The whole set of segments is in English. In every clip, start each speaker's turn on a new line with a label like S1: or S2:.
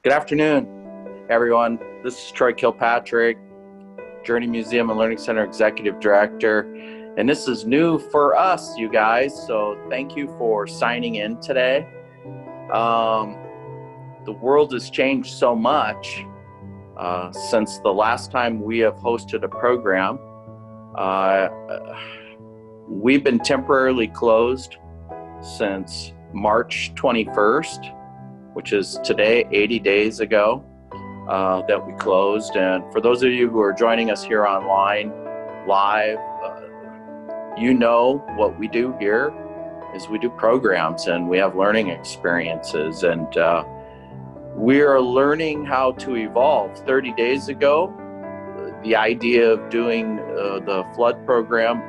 S1: Good afternoon, everyone. This is Troy Kilpatrick, Journey Museum and Learning Center Executive Director, and this is new for us, you guys, so thank you for signing in today. The world has changed so much since the last time we have hosted a program. We've been temporarily closed since March 21st, which is today, 80 days ago that we closed. And for those of you who are joining us here online, live, you know what we do here is we do programs and we have learning experiences, and we are learning how to evolve. 30 days ago, the idea of doing the flood program,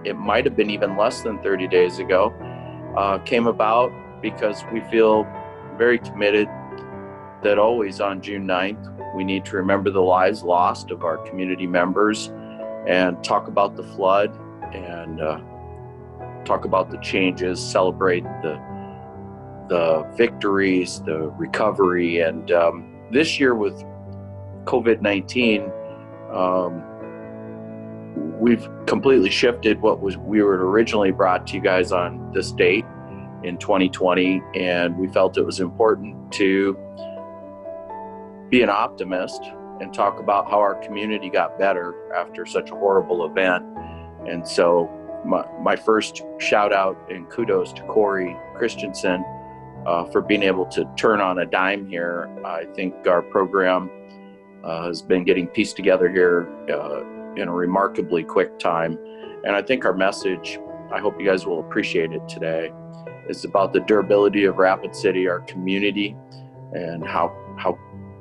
S1: it might have been even less than 30 days ago, came about because we feel very committed that always on June 9th, we need to remember the lives lost of our community members and talk about the flood and talk about the changes, celebrate the victories, the recovery. And this year with COVID-19, we've completely shifted what we were originally brought to you guys on this date in 2020, and we felt it was important to be an optimist and talk about how our community got better after such a horrible event. And so my first shout out and kudos to Corey Christianson for being able to turn on a dime here. I think our program has been getting pieced together here in a remarkably quick time. And I think our message, I hope you guys will appreciate it today, is about the durability of Rapid City, our community, and how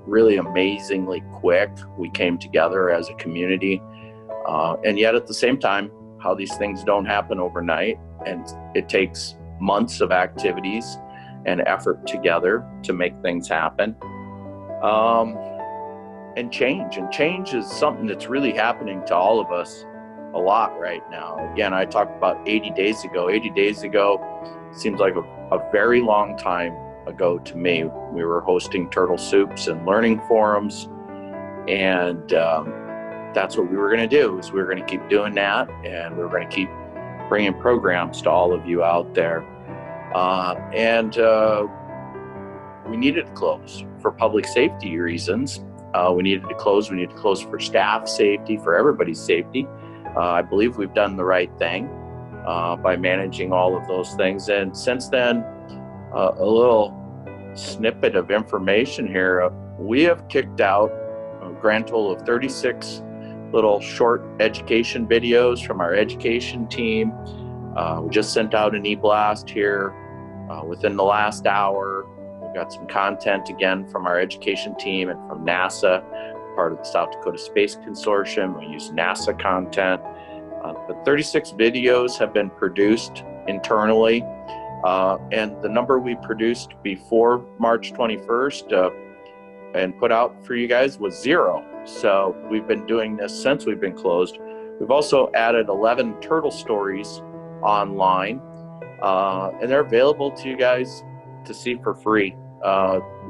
S1: really amazingly quick we came together as a community. And yet at the same time, how these things don't happen overnight, and it takes months of activities and effort together to make things happen. And change is something that's really happening to all of us a lot right now. Again, I talked about 80 days ago. 80 days ago seems like a very long time ago to me. We were hosting turtle soups and learning forums, and that's what we were going to do. Is we were going to keep doing that, and we were going to keep bringing programs to all of you out there. And we needed to close for public safety reasons. We needed to close. We needed to close for staff safety, for everybody's safety. I believe we've done the right thing by managing all of those things. And since then, a little snippet of information here. We have kicked out a grand total of 36 little short education videos from our education team. We just sent out an e-blast here within the last hour. We've got some content again from our education team and from NASA, part of the South Dakota Space Consortium. We use NASA content. But 36 videos have been produced internally. And the number we produced before March 21st and put out for you guys was 0. So we've been doing this since we've been closed. We've also added 11 turtle stories online, and they're available to you guys to see for free.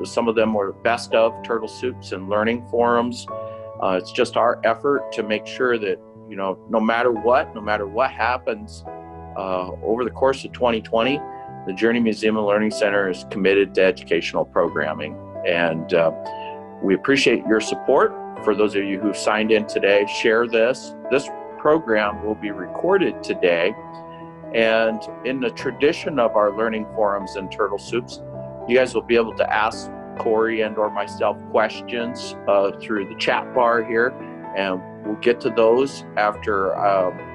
S1: Some of them were best of turtle soups and learning forums. It's just our effort to make sure that, you know, no matter what happens over the course of 2020, the Journey Museum and Learning Center is committed to educational programming. And we appreciate your support. For those of you who've signed in today, share this. This program will be recorded today. And in the tradition of our learning forums and turtle soups, you guys will be able to ask Corey and or myself questions through the chat bar here. And we'll get to those after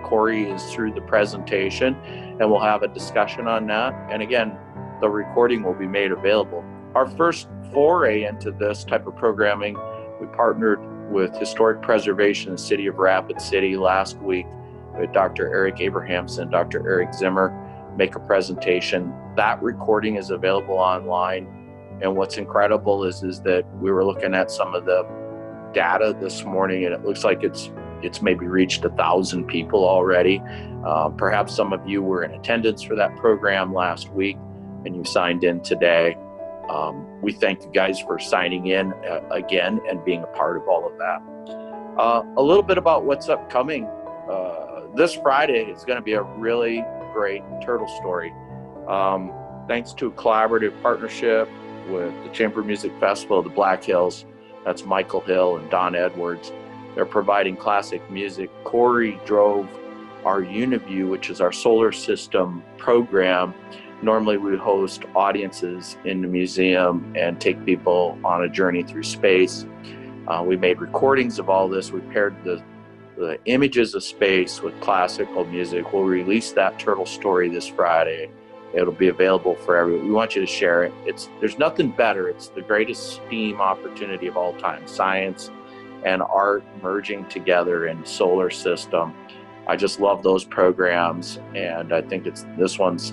S1: Corey is through the presentation, and we'll have a discussion on that. And again, the recording will be made available. Our first foray into this type of programming, we partnered with Historic Preservation in the City of Rapid City last week with Dr. Eric Abrahamson, Dr. Eric Zimmer make a presentation. That recording is available online. And what's incredible is that we were looking at some of the data this morning, and it looks like it's maybe reached 1,000 people already. Perhaps some of you were in attendance for that program last week and you signed in today. we thank you guys for signing in again and being a part of all of that. A little bit about what's upcoming. This Friday is going to be a really great turtle story. Thanks to a collaborative partnership with the Chamber Music Festival of the Black Hills. That's Michael Hill and Don Edwards. They're providing classic music. Corey drove our Uniview, which is our solar system program. Normally we host audiences in the museum and take people on a journey through space. We made recordings of all this. We paired the images of space with classical music. We'll release that turtle story this Friday. It'll be available for everyone. We want you to share it. There's nothing better. It's the greatest STEAM opportunity of all time. Science and art merging together in solar system. I just love those programs, and I think this one's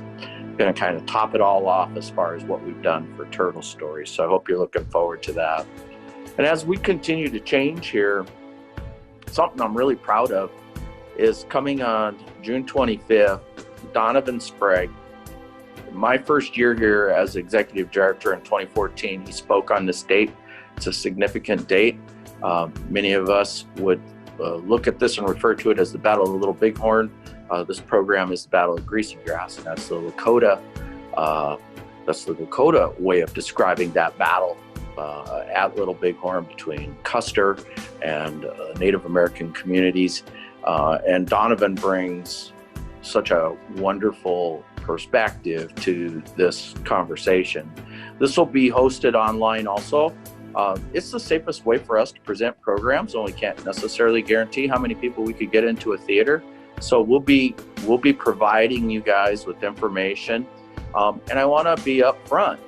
S1: going to kind of top it all off as far as what we've done for Turtle Stories. So I hope you're looking forward to that. And as we continue to change here, something I'm really proud of is coming on June 25th, Donovan Sprague. My first year here as executive director in 2014, he spoke on this date. It's a significant date. Many of us would look at this and refer to it as the Battle of the Little Bighorn. This program is the Battle of Greasy Grass, and that's the Lakota. That's the Lakota way of describing that battle at Little Bighorn between Custer and Native American communities. And Donovan brings such a wonderful perspective to this conversation. This will be hosted online also. It's the safest way for us to present programs, and we can't necessarily guarantee how many people we could get into a theater. So we'll be providing you guys with information, and I want to be upfront.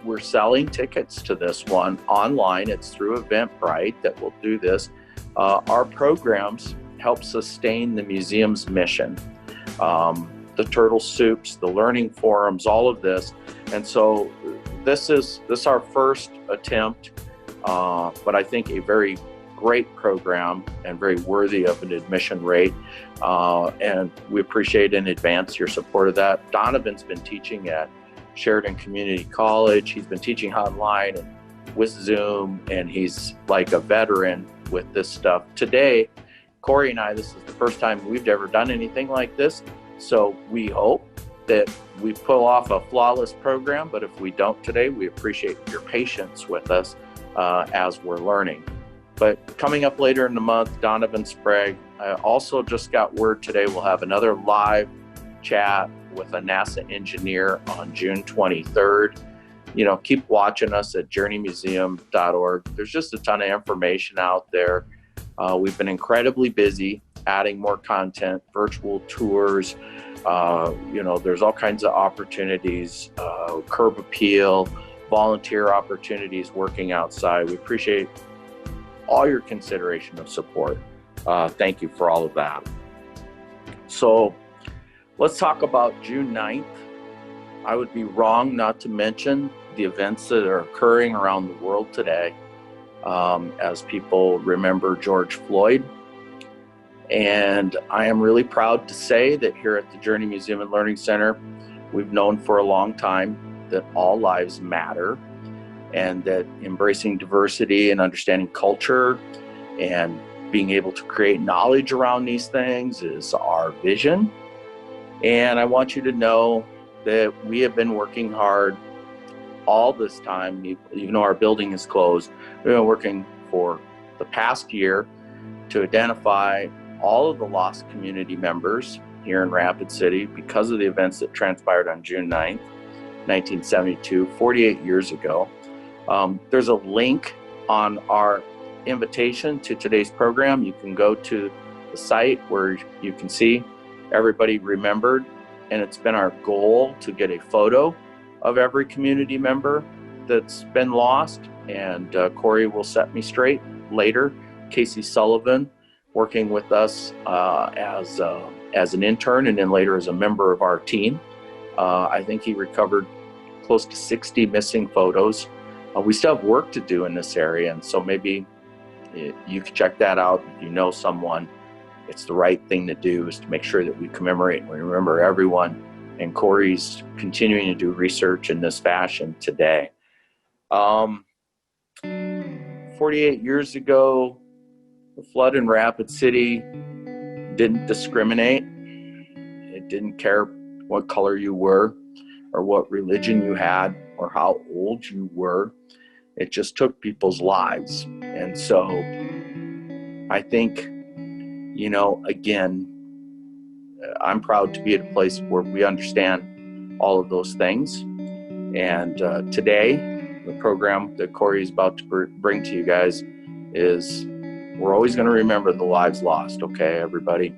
S1: We're selling tickets to this one online. It's through Eventbrite that we'll do this. Our programs help sustain the museum's mission. The turtle soups, the learning forums, all of this. And so this is our first attempt, but I think a very great program and very worthy of an admission rate. And we appreciate in advance your support of that. Donovan's been teaching at Sheridan Community College. He's been teaching online and with Zoom, and he's like a veteran with this stuff. Today, Corey and I, this is the first time we've ever done anything like this. So we hope that we pull off a flawless program, but if we don't today, we appreciate your patience with us as we're learning. But coming up later in the month, Donovan Sprague. I also just got word today we'll have another live chat with a NASA engineer on June 23rd. Keep watching us at journeymuseum.org. There's just a ton of information out there. We've been incredibly busy adding more content, virtual tours. There's all kinds of opportunities, curb appeal, volunteer opportunities, working outside. We appreciate all your consideration of support. Thank you for all of that. So let's talk about June 9th. I would be wrong not to mention the events that are occurring around the world today as people remember George Floyd. And I am really proud to say that here at the Journey Museum and Learning Center, we've known for a long time that all lives matter, and that embracing diversity and understanding culture and being able to create knowledge around these things is our vision. And I want you to know that we have been working hard all this time, even though our building is closed. We've been working for the past year to identify all of the lost community members here in Rapid City because of the events that transpired on June 9th, 1972, 48 years ago. There's a link on our invitation to today's program. You can go to the site where you can see everybody remembered, and it's been our goal to get a photo of every community member that's been lost, and Corey will set me straight later. Casey Sullivan, working with us as an intern and then later as a member of our team. I think he recovered close to 60 missing photos. We still have work to do in this area, and so maybe you can check that out. If you know someone, it's the right thing to do is to make sure that we commemorate and we remember everyone and Corey's continuing to do research in this fashion today. 48 years ago, the flood in Rapid City didn't discriminate. It didn't care what color you were or what religion you had or how old you were. It just took people's lives. And so I think, you know, again, I'm proud to be at a place where we understand all of those things. And today, the program that Corey is about to bring to you guys is, we're always going to remember the lives lost, okay, everybody?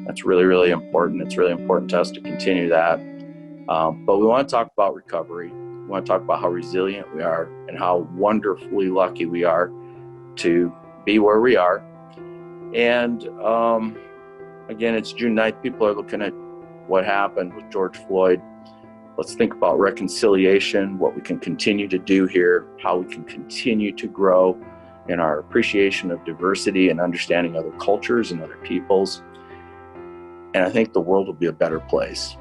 S1: That's really, really important. It's really important to us to continue that. But we want to talk about recovery. We want to talk about how resilient we are and how wonderfully lucky we are to be where we are. And again, it's June 9th. People are looking at what happened with George Floyd. Let's think about reconciliation, what we can continue to do here, how we can continue to grow in our appreciation of diversity and understanding other cultures and other peoples. And I think the world will be a better place.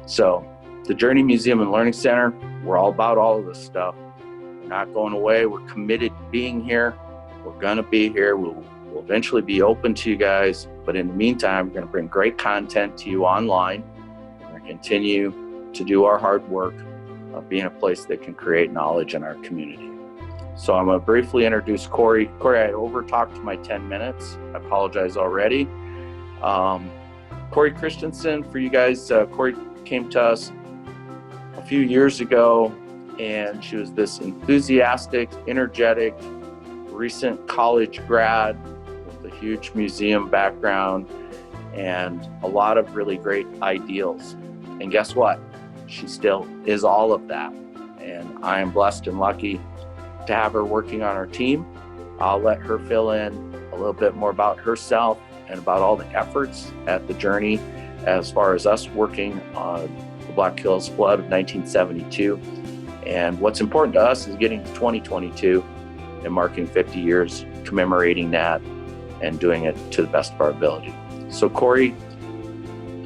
S1: So the Journey Museum and Learning Center, we're all about all of this stuff. We're not going away. We're committed to being here. We're going to be here. We'll eventually be open to you guys. But in the meantime, we're going to bring great content to you online. We're going to continue to do our hard work of being a place that can create knowledge in our community. So I'm going to briefly introduce Corey. Corey, I over-talked to my 10 minutes. I apologize already. Corey Christianson, for you guys, Corey came to us a few years ago, and she was this enthusiastic, energetic, recent college grad with a huge museum background and a lot of really great ideals. And guess what? She still is all of that. And I am blessed and lucky to have her working on our team. I'll let her fill in a little bit more about herself and about all the efforts at the Journey as far as us working on the Black Hills flood of 1972. And what's important to us is getting to 2022 and marking 50 years, commemorating that and doing it to the best of our ability. So Corey,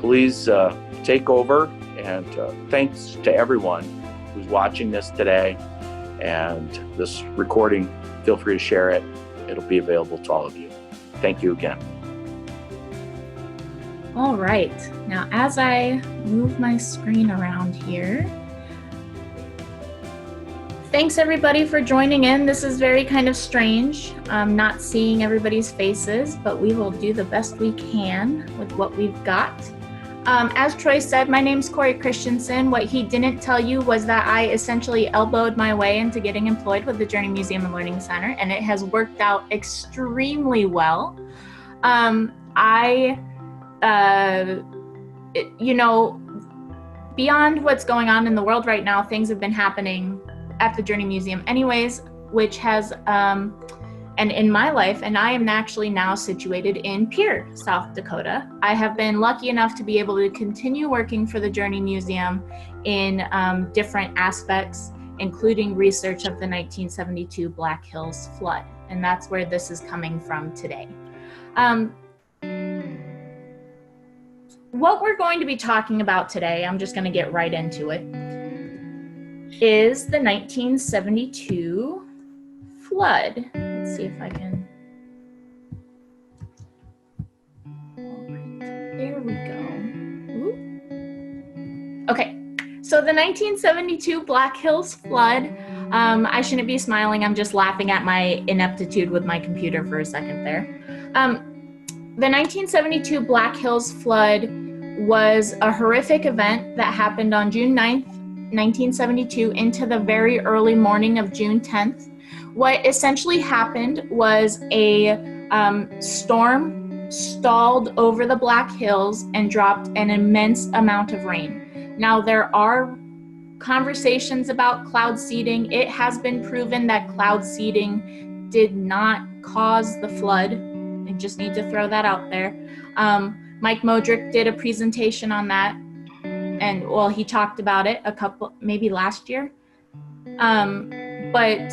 S1: please take over, and thanks to everyone who's watching this today. And this recording, feel free to share it. It'll be available to all of you. Thank you again.
S2: All right, now as I move my screen around here, thanks everybody for joining in. This is very kind of strange, not seeing everybody's faces, but we will do the best we can with what we've got. As Troy said, my name's Corey Christianson. What he didn't tell you was that I essentially elbowed my way into getting employed with the Journey Museum and Learning Center, and it has worked out extremely well. You know, beyond what's going on in the world right now, things have been happening at the Journey Museum anyways, which has, and in my life, and I am actually now situated in Pierre, South Dakota. I have been lucky enough to be able to continue working for the Journey Museum in different aspects, including research of the 1972 Black Hills flood. And that's where this is coming from today. What we're going to be talking about today, I'm just going to get right into it, is the 1972 flood. Let's see if I can. All right, there we go. Ooh. Okay, so the 1972 Black Hills flood. I shouldn't be smiling. I'm just laughing at my ineptitude with my computer for a second there. The 1972 Black Hills flood was a horrific event that happened on June 9th, 1972 into the very early morning of June 10th. What essentially happened was a storm stalled over the Black Hills and dropped an immense amount of rain. Now, there are conversations about cloud seeding. It has been proven that cloud seeding did not cause the flood. I just need to throw that out there. Mike Modrick did a presentation on that, and well, he talked about it maybe last year. But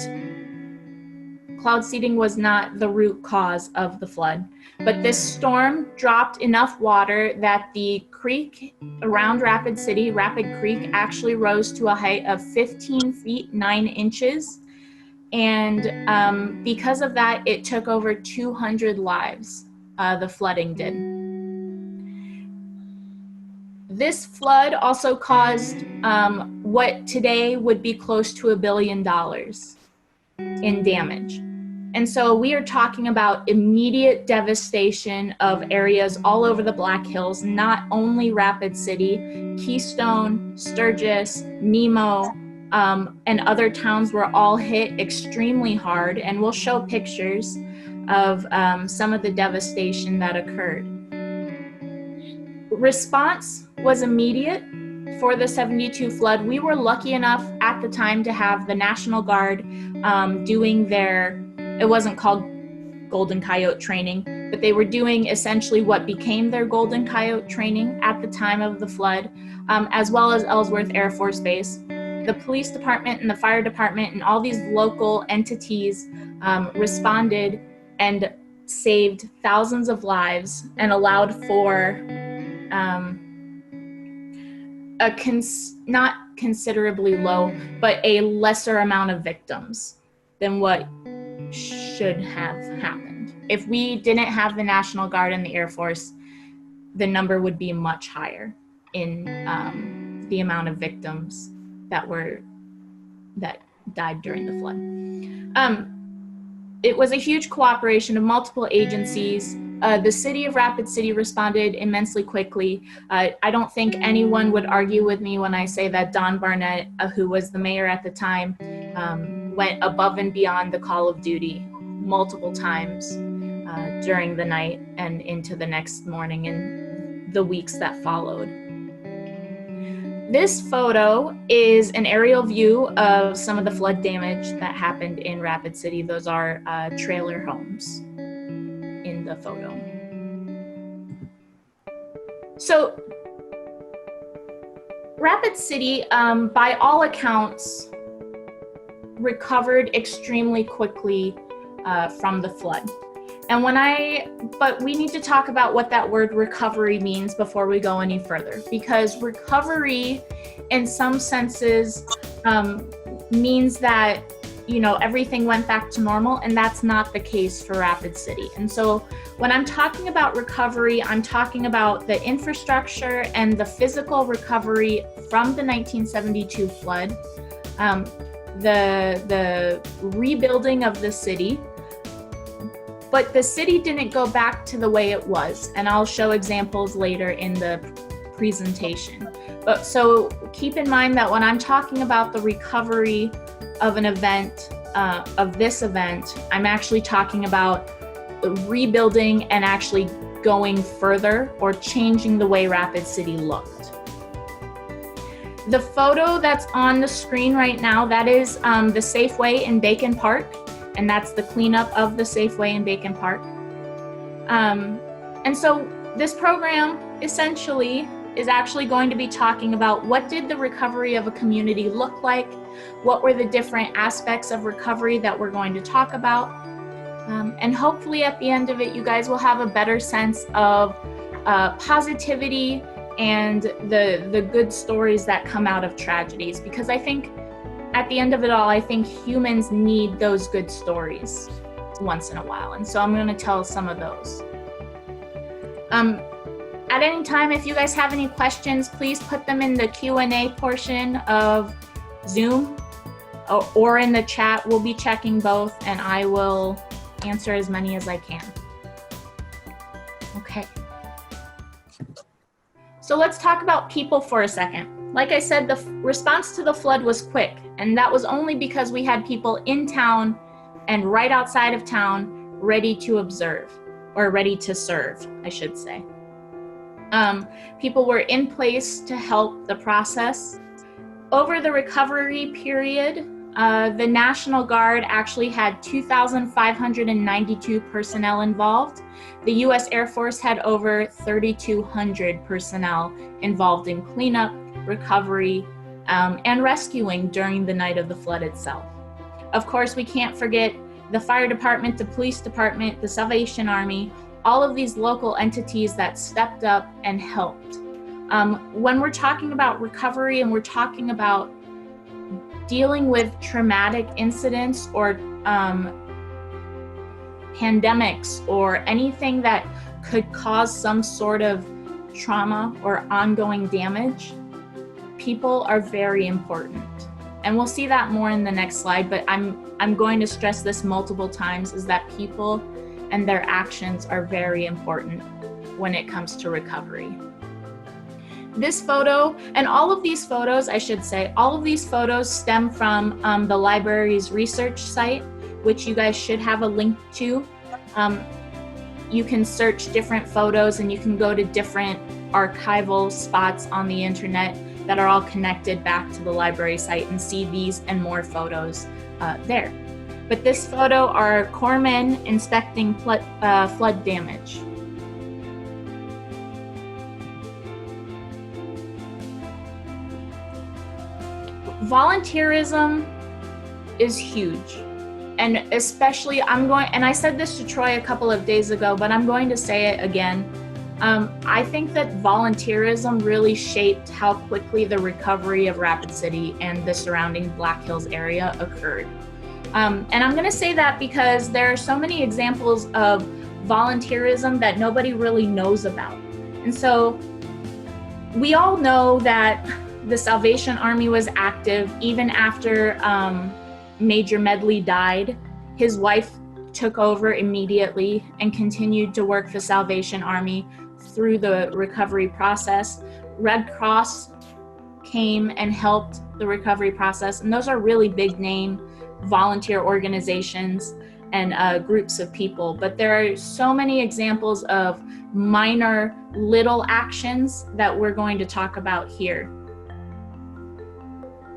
S2: cloud seeding was not the root cause of the flood. But this storm dropped enough water that the creek around Rapid City, Rapid Creek, actually rose to a height of 15 feet 9 inches. And because of that, it took over 200 lives, the flooding did. This flood also caused what today would be close to $1 billion in damage. And so we are talking about immediate devastation of areas all over the Black Hills, not only Rapid City, Keystone, Sturgis, Nemo, and other towns were all hit extremely hard. And we'll show pictures of some of the devastation that occurred. Response was immediate for the 72 flood. We were lucky enough at the time to have the National Guard doing their, it wasn't called Golden Coyote training, but they were doing essentially what became their Golden Coyote training at the time of the flood, as well as Ellsworth Air Force Base. The police department and the fire department and all these local entities responded and saved thousands of lives and allowed for not considerably low, but a lesser amount of victims than what should have happened. If we didn't have the National Guard and the Air Force, the number would be much higher in the amount of victims that died during the flood. It was a huge cooperation of multiple agencies. The city of Rapid City responded immensely quickly. I don't think anyone would argue with me when I say that Don Barnett, who was the mayor at the time, went above and beyond the call of duty multiple times during the night and into the next morning and the weeks that followed. This photo is an aerial view of some of the flood damage that happened in Rapid City. Those are trailer homes in the photo. So Rapid City, by all accounts, recovered extremely quickly from the flood. And but we need to talk about what that word recovery means before we go any further, because recovery in some senses means that, you know, everything went back to normal, and that's not the case for Rapid City. And so when I'm talking about recovery, I'm talking about the infrastructure and the physical recovery from the 1972 flood, the rebuilding of the city. But the city didn't go back to the way it was, and I'll show examples later in the presentation. But so keep in mind that when I'm talking about the recovery of an event, of this event, I'm actually talking about rebuilding and actually going further or changing the way Rapid City looked. The photo that's on the screen right now, that is the Safeway in Bacon Park. And that's the cleanup of the Safeway in Bacon Park. And so this program essentially is actually going to be talking about what did the recovery of a community look like, what were the different aspects of recovery that we're going to talk about, and hopefully at the end of it, you guys will have a better sense of positivity and the good stories that come out of tragedies, because I think at the end of it all, I think humans need those good stories once in a while. And so I'm going to tell some of those. At any time, if you guys have any questions, please put them in the Q&A portion of Zoom or in the chat. We'll be checking both, and I will answer as many as I can. Okay. So let's talk about people for a second. Like I said, the response to the flood was quick, and that was only because we had people in town and right outside of town ready to observe, or ready to serve, I should say. People were in place to help the process. Over the recovery period, the National Guard actually had 2,592 personnel involved. The U.S. Air Force had over 3,200 personnel involved in cleanup, recovery, and rescuing during the night of the flood itself. Of course, we can't forget the fire department, the police department, the Salvation Army, all of these local entities that stepped up and helped. When we're talking about recovery and we're talking about dealing with traumatic incidents or pandemics or anything that could cause some sort of trauma or ongoing damage, people are very important. And we'll see that more in the next slide, but I'm going to stress this multiple times, is that people and their actions are very important when it comes to recovery. This photo, and all of these photos, I should say, all of these photos stem from the library's research site, which you guys should have a link to. You can search different photos and you can go to different archival spots on the internet that are all connected back to the library site and see these and more photos there. But this photo are corpsmen inspecting flood damage. Volunteerism is huge. And especially, and I said this to Troy a couple of days ago, but I'm going to say it again. I think that volunteerism really shaped how quickly the recovery of Rapid City and the surrounding Black Hills area occurred. And I'm going to say that because there are so many examples of volunteerism that nobody really knows about. And so we all know that the Salvation Army was active even after Major Medley died. His wife took over immediately and continued to work the Salvation Army through the recovery process. Red Cross came and helped the recovery process, and those are really big name volunteer organizations and groups of people. But there are so many examples of minor little actions that we're going to talk about here.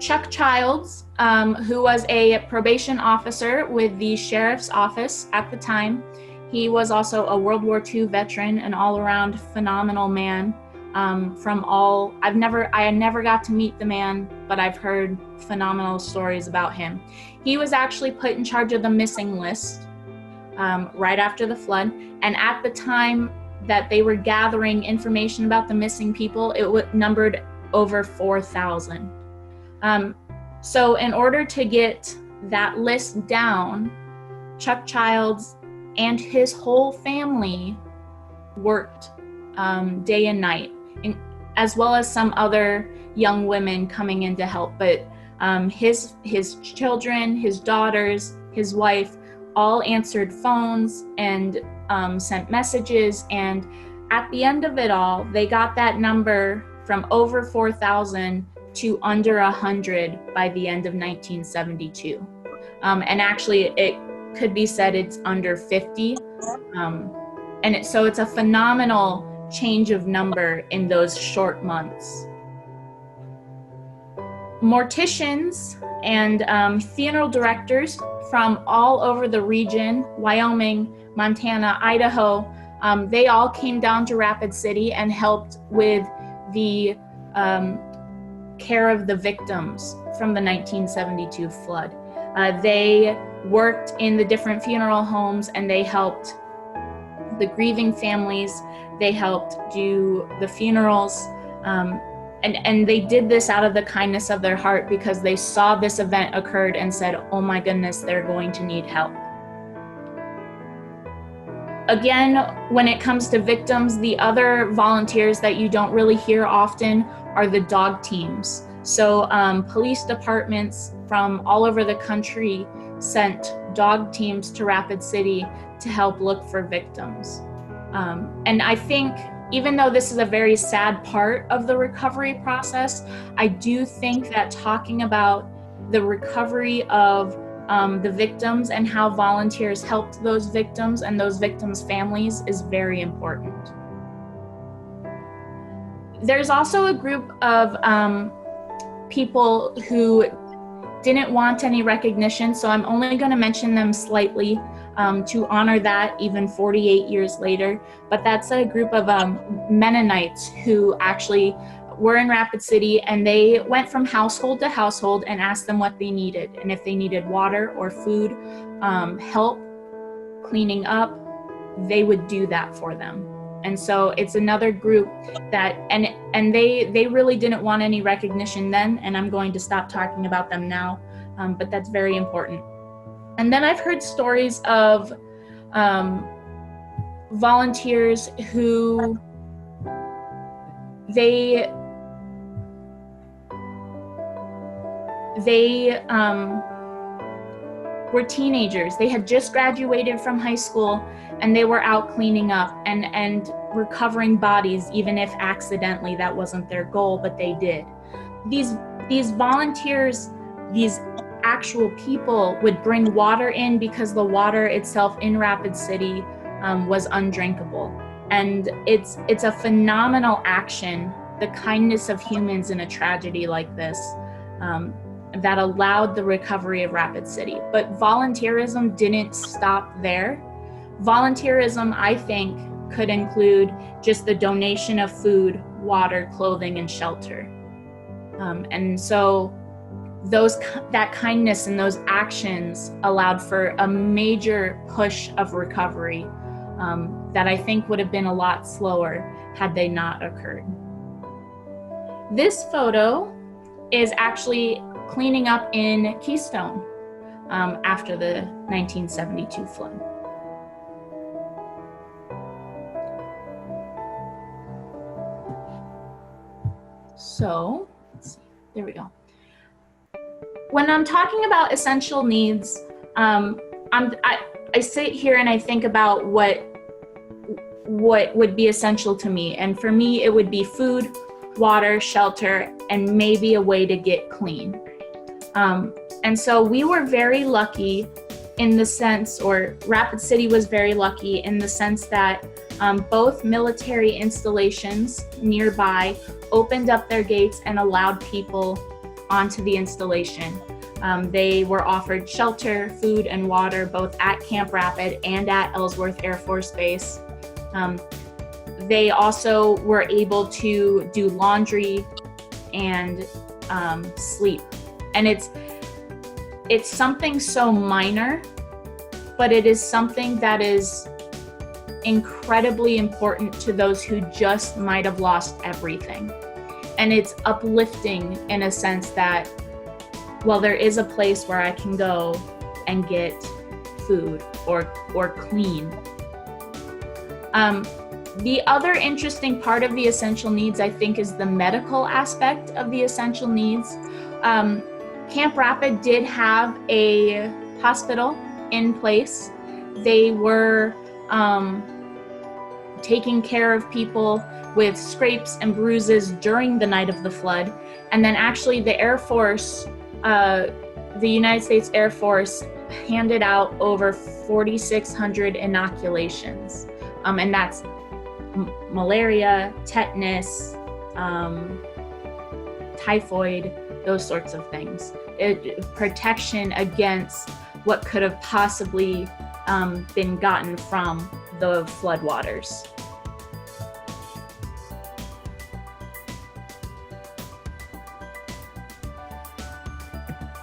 S2: Chuck Childs, who was a probation officer with the sheriff's office at the time. He was also a World War II veteran, an all-around phenomenal man. I never got to meet the man, but I've heard phenomenal stories about him. He was actually put in charge of the missing list right after the flood. And at the time that they were gathering information about the missing people, it numbered over 4,000. So in order to get that list down, Chuck Childs and his whole family worked day and night, as well as some other young women coming in to help. But his children, his daughters, his wife, all answered phones and sent messages. And at the end of it all, they got that number from over 4,000 to under 100 by the end of 1972. And actually, it could be said it's under 50. So it's a phenomenal change of number in those short months. Morticians and funeral directors from all over the region, Wyoming, Montana, Idaho, they all came down to Rapid City and helped with the care of the victims from the 1972 flood. They worked in the different funeral homes and they helped the grieving families. They helped do the funerals. And they did this out of the kindness of their heart because they saw this event occurred and said, oh my goodness, they're going to need help. Again, when it comes to victims, the other volunteers that you don't really hear often are the dog teams. So police departments from all over the country sent dog teams to Rapid City to help look for victims. And I think, even though this is a very sad part of the recovery process, I do think that talking about the recovery of the victims and how volunteers helped those victims and those victims' families is very important. There's also a group of people who didn't want any recognition, so I'm only going to mention them slightly to honor that even 48 years later. But that's a group of Mennonites who actually were in Rapid City, and they went from household to household and asked them what they needed. And if they needed water or food, help cleaning up, they would do that for them. And so it's another group that, and they really didn't want any recognition then, and I'm going to stop talking about them now, but that's very important. And then I've heard stories of volunteers who they were teenagers. They had just graduated from high school, and they were out cleaning up and recovering bodies, even if accidentally that wasn't their goal, but they did. These volunteers, these actual people, would bring water in because the water itself in Rapid City was undrinkable. And it's a phenomenal action, the kindness of humans in a tragedy like this, that allowed the recovery of Rapid City. But volunteerism didn't stop there. Volunteerism, I think, could include just the donation of food, water, clothing, and shelter. And so that kindness and those actions allowed for a major push of recovery that I think would have been a lot slower had they not occurred. This photo is actually cleaning up in Keystone after the 1972 flood. So, let's see, there we go. When I'm talking about essential needs, I sit here and I think about what would be essential to me. And for me, it would be food, water, shelter, and maybe a way to get clean. And so we were very lucky in the sense, or Rapid City was very lucky in the sense that both military installations nearby opened up their gates and allowed people onto the installation. They were offered shelter, food, and water both at Camp Rapid and at Ellsworth Air Force Base. They also were able to do laundry and sleep. And it's something so minor, but it is something that is incredibly important to those who just might have lost everything. And it's uplifting in a sense that, well, there is a place where I can go and get food or clean. The other interesting part of the essential needs, I think, is the medical aspect of the essential needs. Camp Rapid did have a hospital in place. They were taking care of people with scrapes and bruises during the night of the flood. And then actually the Air Force, the United States Air Force handed out over 4,600 inoculations. And that's malaria, tetanus, typhoid, those sorts of things. Protection against what could have possibly been gotten from the floodwaters.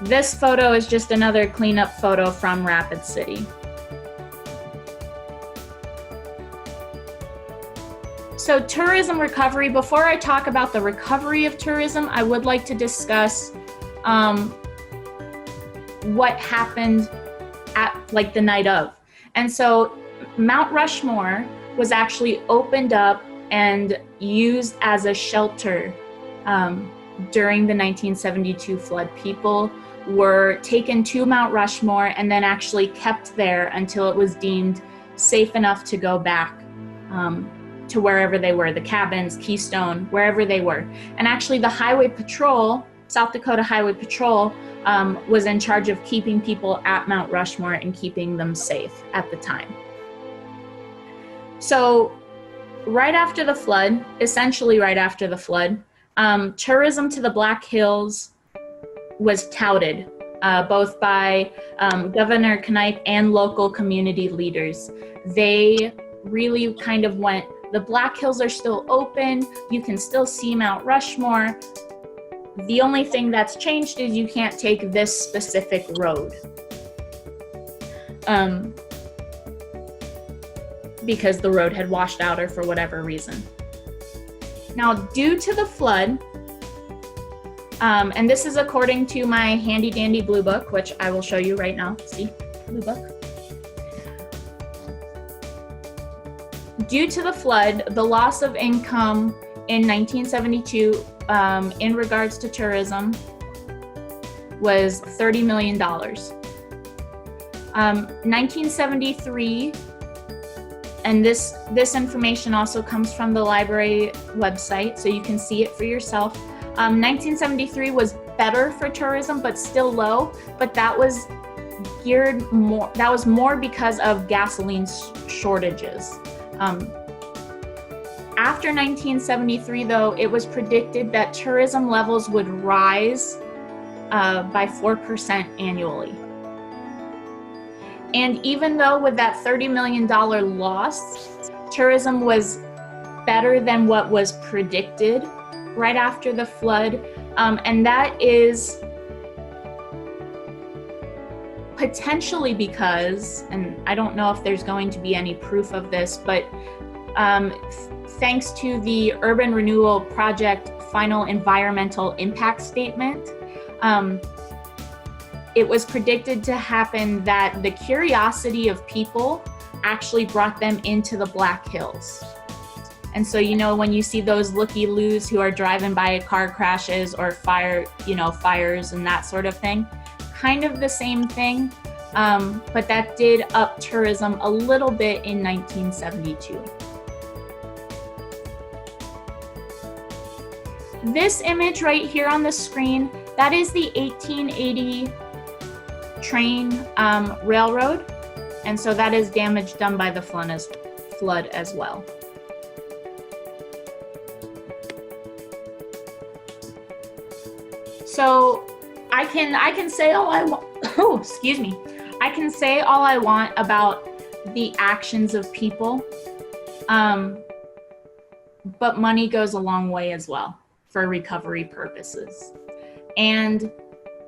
S2: This photo is just another cleanup photo from Rapid City. So tourism recovery, before I talk about the recovery of tourism, I would like to discuss what happened at like the night of. And so Mount Rushmore was actually opened up and used as a shelter during the 1972 flood. People were taken to Mount Rushmore and then actually kept there until it was deemed safe enough to go back to wherever they were, the cabins, Keystone, wherever they were. And actually the Highway Patrol, South Dakota Highway Patrol, was in charge of keeping people at Mount Rushmore and keeping them safe at the time. So right after the flood, essentially right after the flood, tourism to the Black Hills was touted, both by Governor Knipe and local community leaders. They really kind of went, the Black Hills are still open, you can still see Mount Rushmore. The only thing that's changed is you can't take this specific road. because the road had washed out or for whatever reason. Now, due to the flood, and this is according to my handy dandy blue book, which I will show you right now. See, blue book. Due to the flood, the loss of income in 1972 in regards to tourism was $30 million. 1973, and this information also comes from the library website, so you can see it for yourself. 1973 was better for tourism, but still low, but that was more because of gasoline shortages. After 1973, though, it was predicted that tourism levels would rise by 4% annually. And even though with that $30 million loss, tourism was better than what was predicted right after the flood, and that is potentially because, and I don't know if there's going to be any proof of this, but thanks to the Urban Renewal Project final environmental impact statement, it was predicted to happen that the curiosity of people actually brought them into the Black Hills. And so, you know, when you see those looky-loos who are driving by car crashes or fires and that sort of thing, kind of the same thing, but that did up tourism a little bit in 1972. This image right here on the screen, that is the 1880 train railroad, and so that is damage done by the flood as well. So I can say all I want. Oh, excuse me. I can say all I want about the actions of people, but money goes a long way as well for recovery purposes. And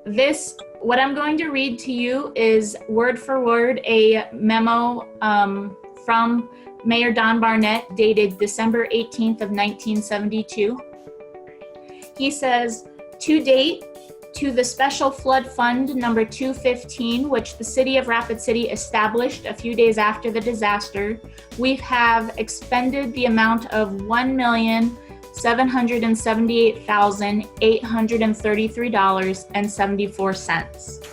S2: this, what I'm going to read to you is word for word a memo from Mayor Don Barnett dated December 18th of 1972. He says, to date, to the Special Flood Fund number 215, which the City of Rapid City established a few days after the disaster, we have expended the amount of $1,778,833.74.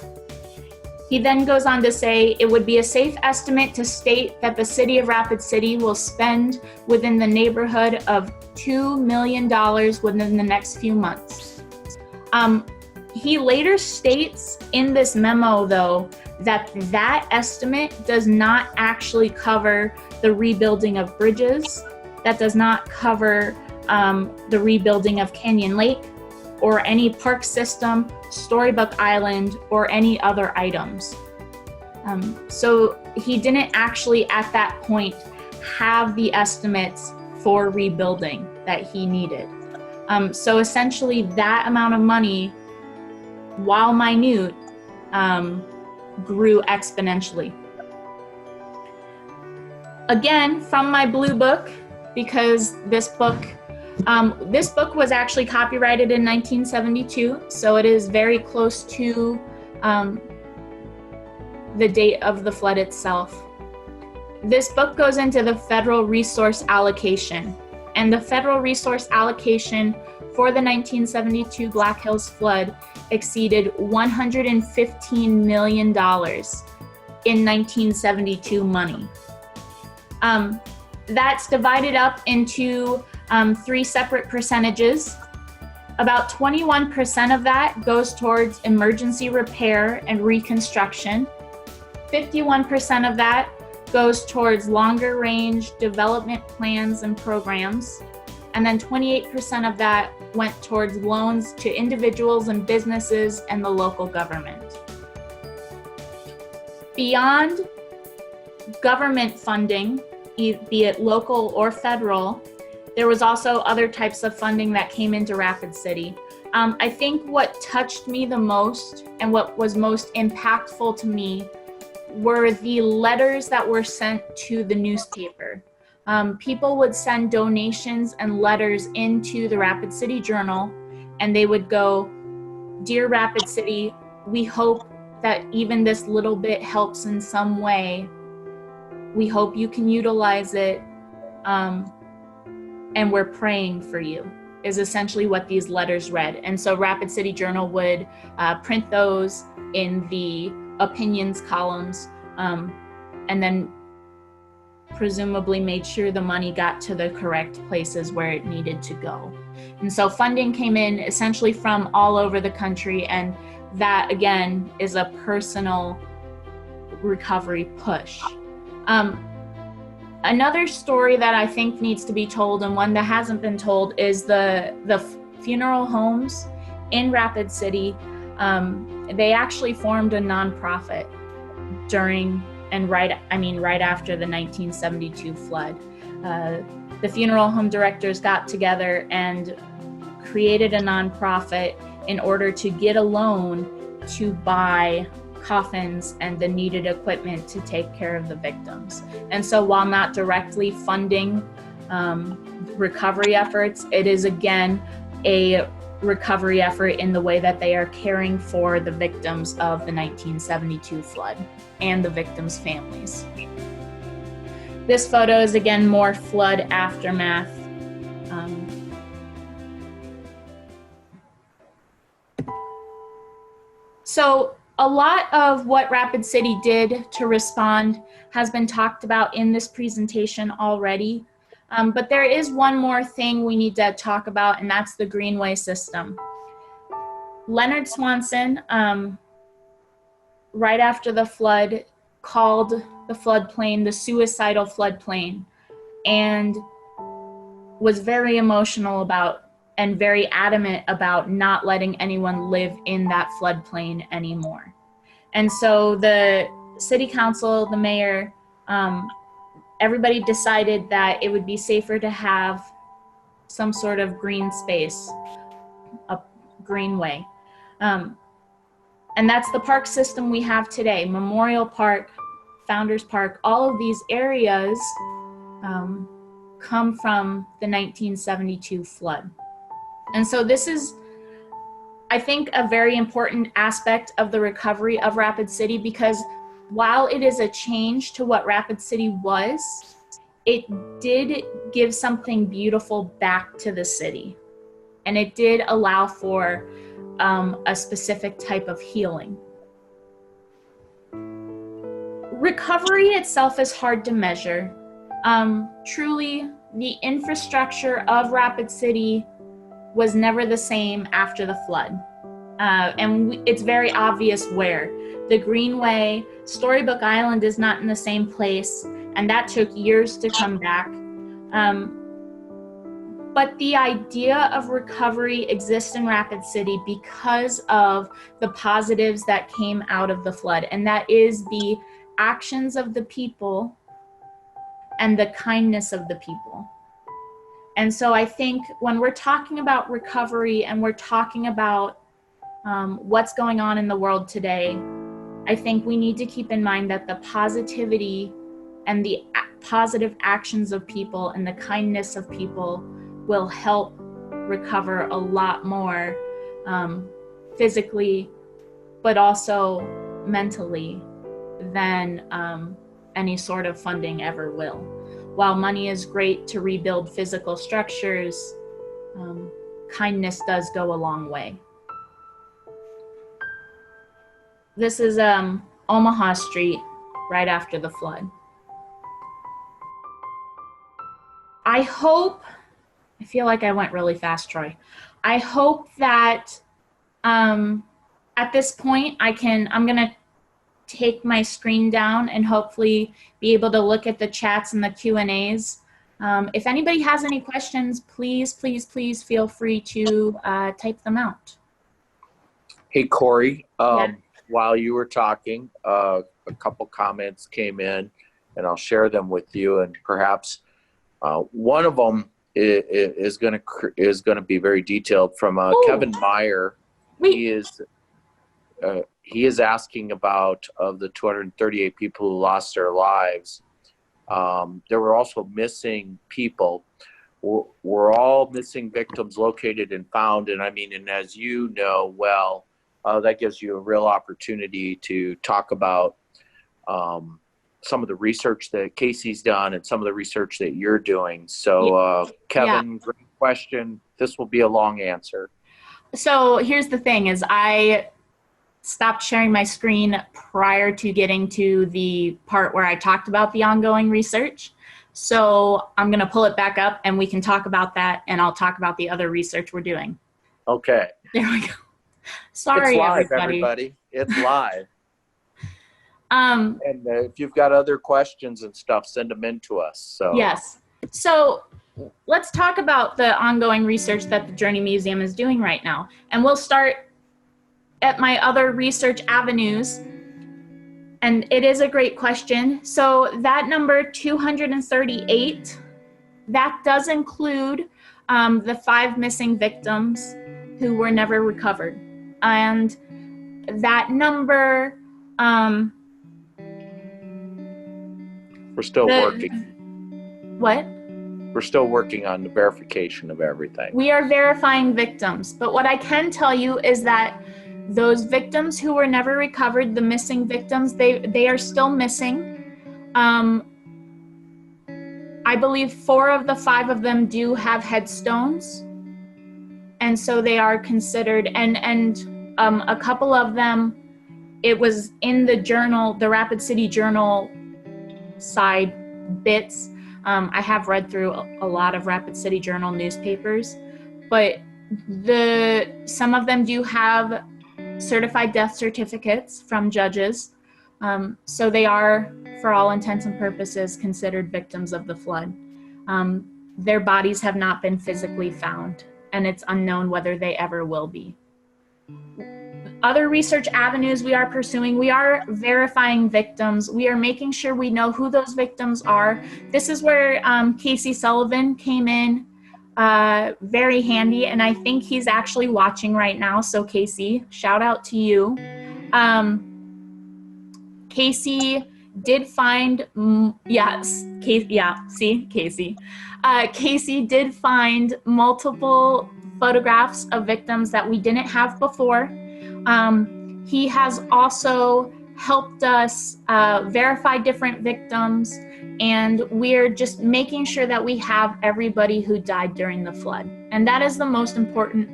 S2: He then goes on to say, it would be a safe estimate to state that the City of Rapid City will spend within the neighborhood of $2 million within the next few months. He later states in this memo, though, that that estimate does not actually cover the rebuilding of bridges, that does not cover the rebuilding of Canyon Lake, or any park system, Storybook Island, or any other items. So he didn't actually at that point have the estimates for rebuilding that he needed. So essentially that amount of money, while minute, grew exponentially. Again, from my blue book, because this book was actually copyrighted in 1972, so it is very close to the date of the flood itself. This book goes into the federal resource allocation, and the federal resource allocation for the 1972 Black Hills flood exceeded $115 million in 1972 money. That's divided up into 3 separate percentages. About 21% of that goes towards emergency repair and reconstruction. 51% of that goes towards longer range development plans and programs. And then 28% of that went towards loans to individuals and businesses and the local government. Beyond government funding, be it local or federal, there was also other types of funding that came into Rapid City. I think what touched me the most and what was most impactful to me were the letters that were sent to the newspaper. People would send donations and letters into the Rapid City Journal, and they would go, "Dear Rapid City, we hope that even this little bit helps in some way. We hope you can utilize it, and we're praying for you," is essentially what these letters read. And so Rapid City Journal would print those in the opinions columns, and then presumably made sure the money got to the correct places where it needed to go. And so funding came in essentially from all over the country, and that again is a personal recovery push. Another story that I think needs to be told, and one that hasn't been told, is the funeral homes in Rapid City. They actually formed a nonprofit during and right after the 1972 flood. The funeral home directors got together and created a nonprofit in order to get a loan to buy coffins and the needed equipment to take care of the victims. And so while not directly funding recovery efforts, it is again a recovery effort in the way that they are caring for the victims of the 1972 flood and the victims' families. This photo is again more flood aftermath. So a lot of what Rapid City did to respond has been talked about in this presentation already. But there is one more thing we need to talk about, and that's the greenway system. Leonard Swanson, right after the flood, called the floodplain the suicidal floodplain, and was very emotional about and very adamant about not letting anyone live in that floodplain anymore. And so the city council, the mayor, everybody decided that it would be safer to have some sort of green space, a greenway. And that's the park system we have today. Memorial Park, Founders Park, all of these areas come from the 1972 flood. And so this is, I think, a very important aspect of the recovery of Rapid City, because while it is a change to what Rapid City was, it did give something beautiful back to the city. And it did allow for a specific type of healing. Recovery itself is hard to measure. Truly, the infrastructure of Rapid City was never the same after the flood. It's very obvious where. The Greenway, Storybook Island is not in the same place, and that took years to come back. But the idea of recovery exists in Rapid City because of the positives that came out of the flood, and that is the actions of the people and the kindness of the people. And so I think when we're talking about recovery and we're talking about what's going on in the world today, I think we need to keep in mind that the positivity and the positive actions of people and the kindness of people will help recover a lot more physically, but also mentally than any sort of funding ever will. While money is great to rebuild physical structures, kindness does go a long way. This is Omaha Street right after the flood. I feel like I went really fast, Troy. I hope that at this point I'm gonna take my screen down and hopefully be able to look at the chats and the Q&As. If anybody has any questions, please feel free to type them out.
S1: Hey, Corey,
S2: Yeah.
S1: while you were talking, a couple comments came in, and I'll share them with you. And perhaps one of them is going to be very detailed from Kevin Meyer.
S2: Wait.
S1: He is. he is asking about, of the 238 people who lost their lives, there were also missing people. Were all missing victims located and found? And I mean, and as you know well, that gives you a real opportunity to talk about some of the research that Casey's done and some of the research that you're doing. So, Kevin, great question. This will be a long answer.
S2: So here's the thing is I stopped sharing my screen prior to getting to the part where I talked about the ongoing research. So I'm going to pull it back up and we can talk about that, and I'll talk about the other research we're doing.
S1: Okay.
S2: There we go. Sorry,
S1: it's live,
S2: everybody.
S1: It's live. And if you've got other questions and stuff, send them in to us. So
S2: yes. So let's talk about the ongoing research that the Journey Museum is doing right now. And we'll start at my other research avenues. And it is a great question. So that number 238, that does include the 5 missing victims who were never recovered. And that number,
S1: we're still working.
S2: What?
S1: We're still working on the verification of everything.
S2: We are verifying victims. But what I can tell you is that those victims who were never recovered, the missing victims, they are still missing. I believe 4 of the 5 of them do have headstones. And so they are considered, and a couple of them, it was in the journal, the Rapid City Journal side bits. I have read through a lot of Rapid City Journal newspapers, but some of them do have certified death certificates from judges. So they are, for all intents and purposes, considered victims of the flood. Their bodies have not been physically found, and it's unknown whether they ever will be. Other research avenues we are pursuing, we are verifying victims. We are making sure we know who those victims are. This is where Casey Sullivan came in very handy, and I think he's actually watching right now. So Casey, shout out to you. Casey did find, Casey. Casey did find multiple photographs of victims that we didn't have before. He has also helped us verify different victims, and we're just making sure that we have everybody who died during the flood. And that is the most important,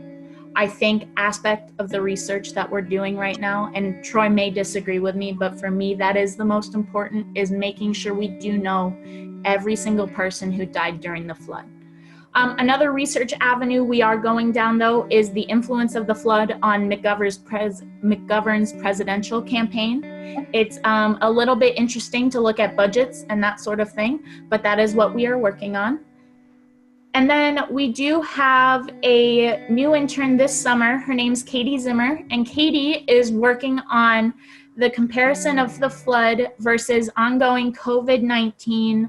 S2: I think, aspect of the research that we're doing right now. And Troy may disagree with me, but for me, that is the most important, is making sure we do know every single person who died during the flood. Another research avenue we are going down, though, is the influence of the flood on McGovern's presidential campaign. It's a little bit interesting to look at budgets and that sort of thing, but that is what we are working on. And then we do have a new intern this summer. Her name's Katie Zimmer, and Katie is working on the comparison of the flood versus ongoing COVID-19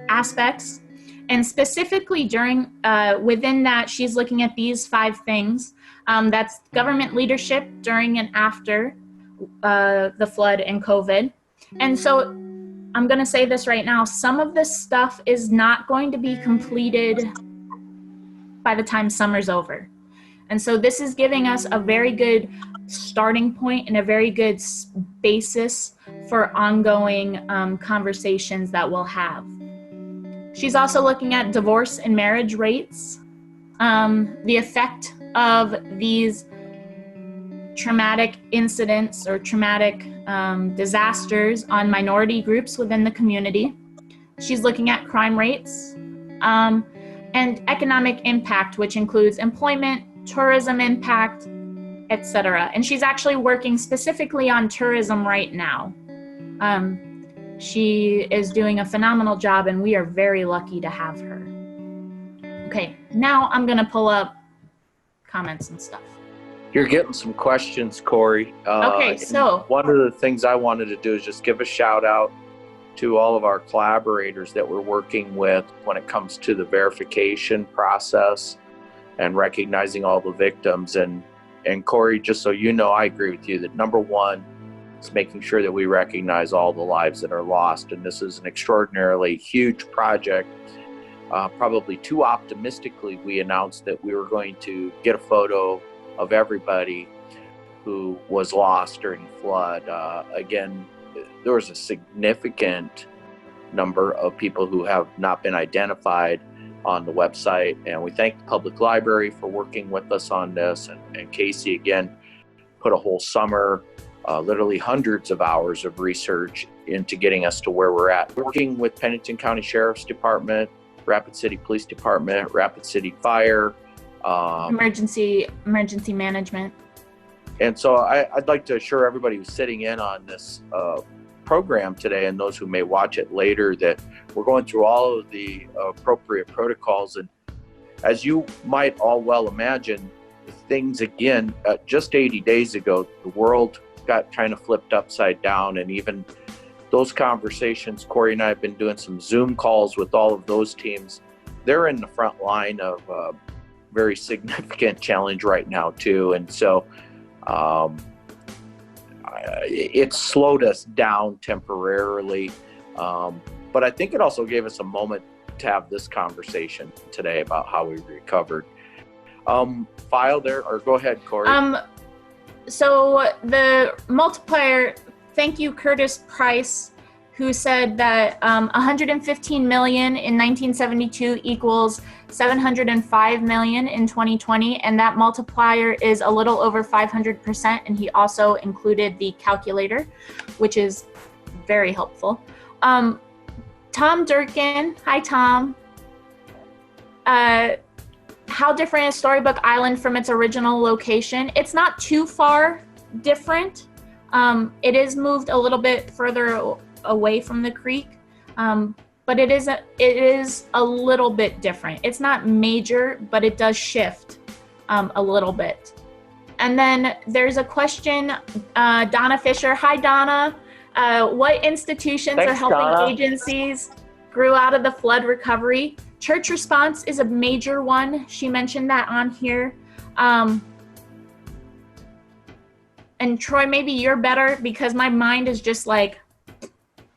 S2: aspects. And specifically within that, she's looking at these 5 things. That's government leadership during and after the flood and COVID. And so I'm going to say this right now, some of this stuff is not going to be completed by the time summer's over. And so this is giving us a very good starting point and a very good basis for ongoing conversations that we'll have. She's also looking at divorce and marriage rates, the effect of these traumatic incidents or traumatic disasters on minority groups within the community. She's looking at crime rates and economic impact, which includes employment, tourism impact, etc. And she's actually working specifically on tourism right now. She is doing a phenomenal job, and we are very lucky to have her. Okay, now I'm going to pull up comments and stuff.
S1: You're getting some questions, Corey.
S2: Okay, so
S1: one of the things I wanted to do is just give a shout out to all of our collaborators that we're working with when it comes to the verification process and recognizing all the victims. And And Corey, just so you know, I agree with you that number one is making sure that we recognize all the lives that are lost. And this is an extraordinarily huge project. Probably too optimistically, we announced that we were going to get a photo of everybody who was lost during the flood. Again, there was a significant number of people who have not been identified on the website, and we thank the public library for working with us on this, and Casey again put a whole summer, literally hundreds of hours of research into getting us to where we're at, working with Pennington County Sheriff's Department, Rapid City Police Department, Rapid City Fire,
S2: emergency management.
S1: And so I'd like to assure everybody who's sitting in on this program today, and those who may watch it later, that we're going through all of the appropriate protocols. And as you might all well imagine, things again, just 80 days ago, the world got kind of flipped upside down. And even those conversations, Corey and I have been doing some Zoom calls with all of those teams. They're in the front line of a very significant challenge right now too. And so it slowed us down temporarily, but I think it also gave us a moment to have this conversation today about how we recovered. File there, or go ahead, Corey.
S2: So the multiplier, thank you, Curtis Price, who said that 115 million in 1972 equals 705 million in 2020, and that multiplier is a little over 500%, and he also included the calculator, which is very helpful. Tom Durkin, hi Tom. How different is Storybook Island from its original location? It's not too far different. It is moved a little bit further away from the creek, but it is a little bit different. It's not major, but it does shift a little bit. And then there's a question, Donna Fisher. Hi, Donna. What institutions or helping
S1: Donna.
S2: agencies grew out of the flood recovery? Church Response is a major one. She mentioned that on here. And Troy, maybe you're better because my mind is just like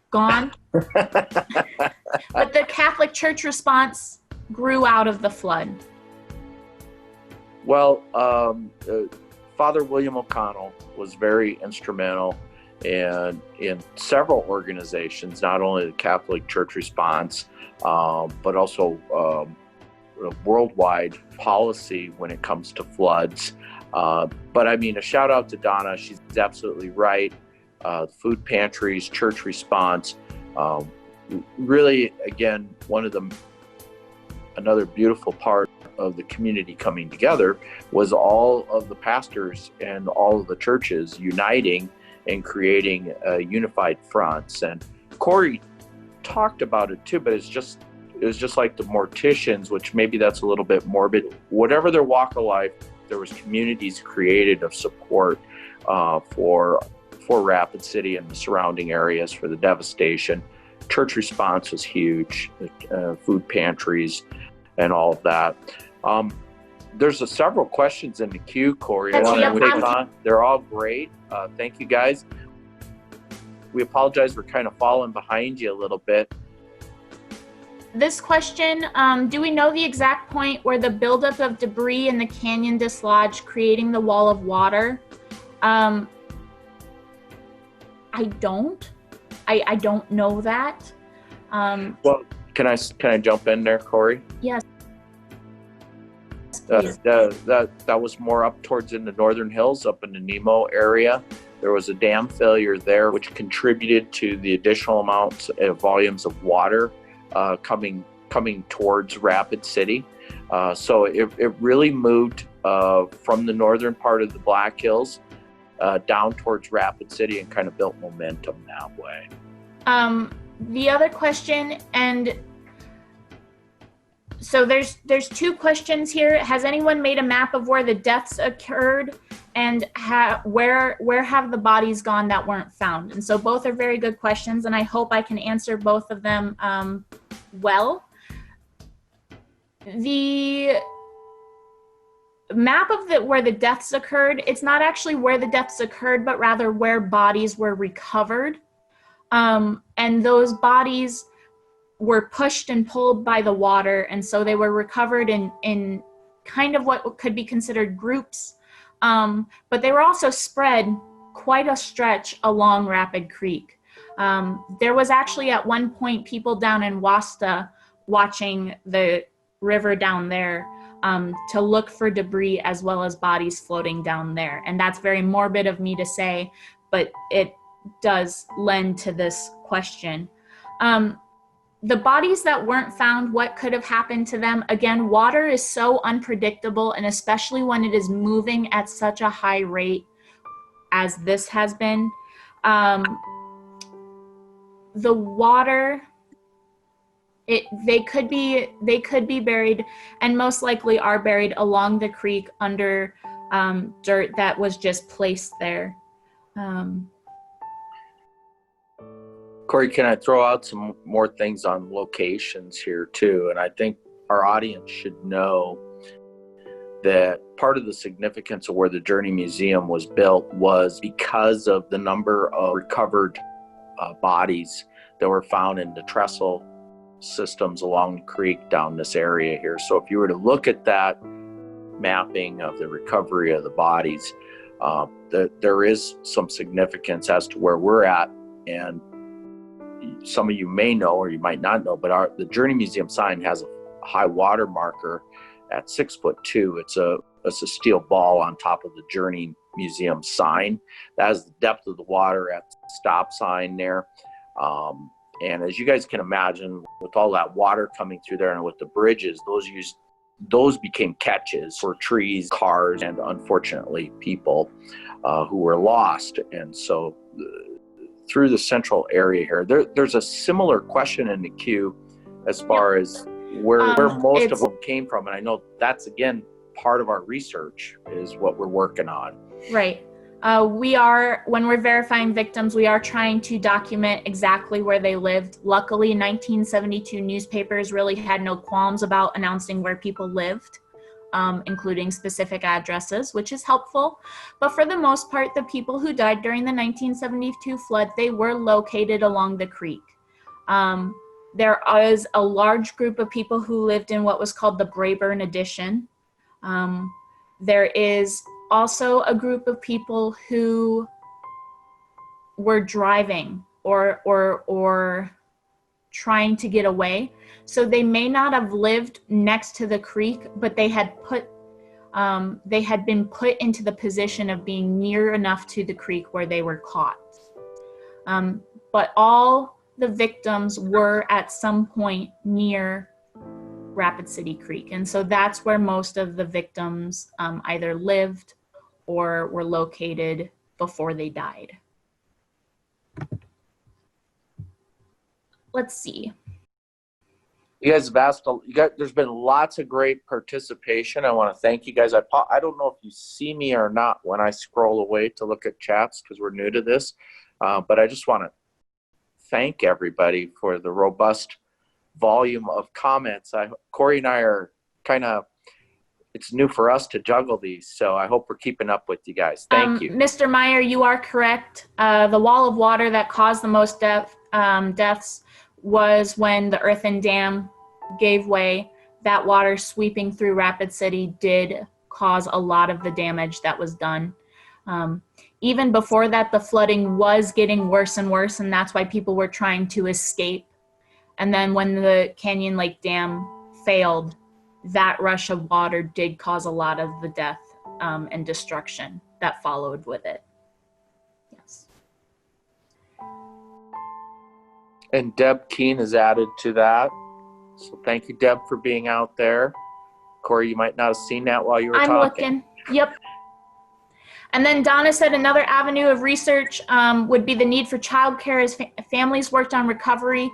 S2: gone. But the Catholic Church Response grew out of the flood.
S1: Well, Father William O'Connell was very instrumental in several organizations, not only the Catholic Church Response, but also worldwide policy when it comes to floods. But I mean, a shout out to Donna. She's absolutely right. Food pantries, church response, really, again, another beautiful part of the community coming together was all of the pastors and all of the churches uniting and creating unified fronts. And Corey talked about it too, but it was just like the morticians, which maybe that's a little bit morbid. Whatever their walk of life, there was communities created of support for Rapid City and the surrounding areas for the devastation. Church response was huge, food pantries and all of that. There's several questions in the queue, Corey. They're all great. Thank you, guys. We apologize. We're kind of falling behind you a little bit.
S2: This question, do we know the exact point where the buildup of debris in the canyon dislodged, creating the wall of water? I don't. I don't know that.
S1: Well, can I jump in there, Corey?
S2: Yes.
S1: That was more up towards in the northern hills, up in the Nemo area. There was a dam failure there, which contributed to the additional amounts of volumes of water coming towards Rapid City. So it really moved from the northern part of the Black Hills down towards Rapid City and kind of built momentum that way.
S2: The other question, and so there's two questions here. Has anyone made a map of where the deaths occurred, and where have the bodies gone that weren't found? And so both are very good questions, and I hope I can answer both of them well. The map of where the deaths occurred, it's not actually where the deaths occurred, but rather where bodies were recovered. And those bodies were pushed and pulled by the water, and so they were recovered in kind of what could be considered groups, but they were also spread quite a stretch along Rapid Creek. There was actually at one point people down in Wasta watching the river down there to look for debris as well as bodies floating down there. And that's very morbid of me to say, but it does lend to this question. The bodies that weren't found, what could have happened to them? Again, water is so unpredictable, and especially when it is moving at such a high rate as this has been. The water, they could be buried, and most likely are buried along the creek under dirt that was just placed there.
S1: Corey, can I throw out some more things on locations here too? And I think our audience should know that part of the significance of where the Journey Museum was built was because of the number of recovered bodies that were found in the trestle systems along the creek down this area here. So if you were to look at that mapping of the recovery of the bodies, there is some significance as to where we're at. And some of you may know, or you might not know, but the Journey Museum sign has a high water marker at 6'2". It's a steel ball on top of the Journey Museum sign. That is the depth of the water at the stop sign there. And as you guys can imagine, with all that water coming through there and with the bridges, those became catches for trees, cars, and unfortunately people who were lost. And so through the central area here, there's a similar question in the queue as far as where most of them came from. And I know that's, again, part of our research is what we're working on.
S2: Right. When we're verifying victims, we are trying to document exactly where they lived. Luckily, 1972 newspapers really had no qualms about announcing where people lived, including specific addresses, which is helpful. But for the most part, the people who died during the 1972 flood, they were located along the creek. There is a large group of people who lived in what was called the Brayburn Addition. There is also a group of people who were driving or trying to get away. So they may not have lived next to the creek, but they had been put into the position of being near enough to the creek where they were caught. But all the victims were at some point near Rapid City Creek. And so that's where most of the victims either lived or were located before they died. Let's see.
S1: You guys have asked, there's been lots of great participation. I want to thank you guys. I don't know if you see me or not when I scroll away to look at chats because we're new to this, but I just want to thank everybody for the robust volume of comments. Corey and I are it's new for us to juggle these, so I hope we're keeping up with you guys. Thank you.
S2: Mr. Meyer, you are correct. The wall of water that caused the most deaths was when the earthen dam gave way. That water sweeping through Rapid City did cause a lot of the damage that was done. Even before that, the flooding was getting worse and worse, and that's why people were trying to escape. And then when the Canyon Lake Dam failed, that rush of water did cause a lot of the death and destruction that followed with it. Yes.
S1: And Deb Keene is added to that. So thank you, Deb, for being out there. Corey, you might not have seen that while you were talking.
S2: I'm looking. Yep. And then Donna said another avenue of research would be the need for childcare as families worked on recovery.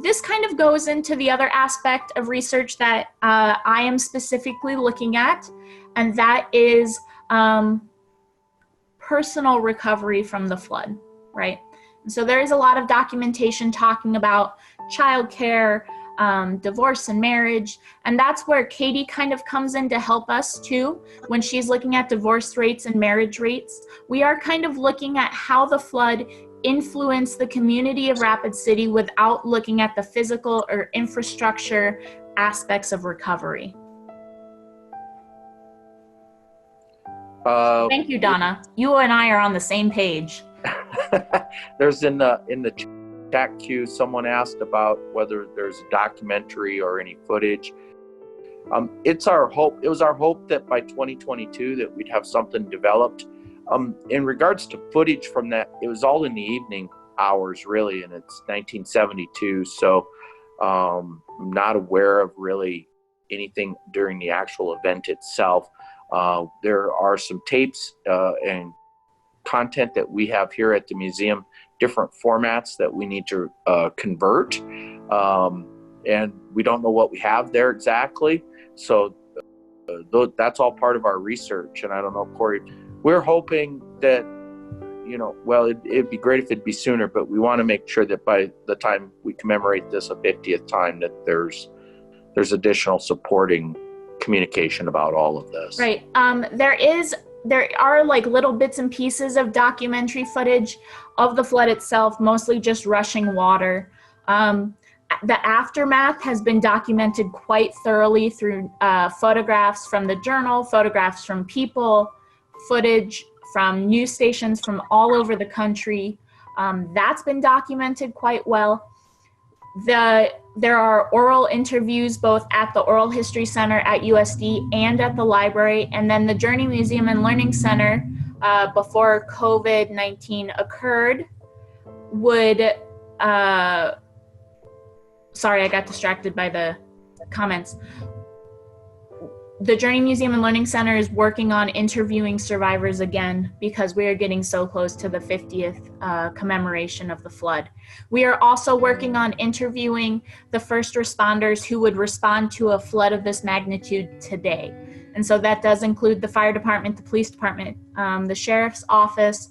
S2: This kind of goes into the other aspect of research that I am specifically looking at, and that is personal recovery from the flood, right? And so there is a lot of documentation talking about childcare, divorce and marriage. And that's where Katie kind of comes in to help us too. When she's looking at divorce rates and marriage rates, we are kind of looking at how the flood influenced the community of Rapid City without looking at the physical or infrastructure aspects of recovery. Thank you, Donna. You and I are on the same page.
S1: There's in the chat queue, someone asked about whether there's a documentary or any footage. It was our hope that by 2022 that we'd have something developed. In regards to footage from that, it was all in the evening hours, really, and it's 1972. So I'm not aware of really anything during the actual event itself. There are some tapes and content that we have here at the museum, different formats that we need to convert. And we don't know what we have there exactly. So that's all part of our research. And I don't know, Corey, we're hoping that, it'd be great if it'd be sooner, but we want to make sure that by the time we commemorate this a 50th time, that there's additional supporting communication about all of this.
S2: Right. There are like little bits and pieces of documentary footage of the flood itself, mostly just rushing water. The aftermath has been documented quite thoroughly through photographs from the journal, photographs from people, footage from news stations from all over the country. That's been documented quite well. There are oral interviews both at the Oral History Center at USD and at the library, and then the Journey Museum and Learning Center, before COVID-19 occurred, would, sorry, I got distracted by the comments. The Journey Museum and Learning Center is working on interviewing survivors again because we are getting so close to the 50th commemoration of the flood. We are also working on interviewing the first responders who would respond to a flood of this magnitude today. And so that does include the fire department, the police department, the sheriff's office,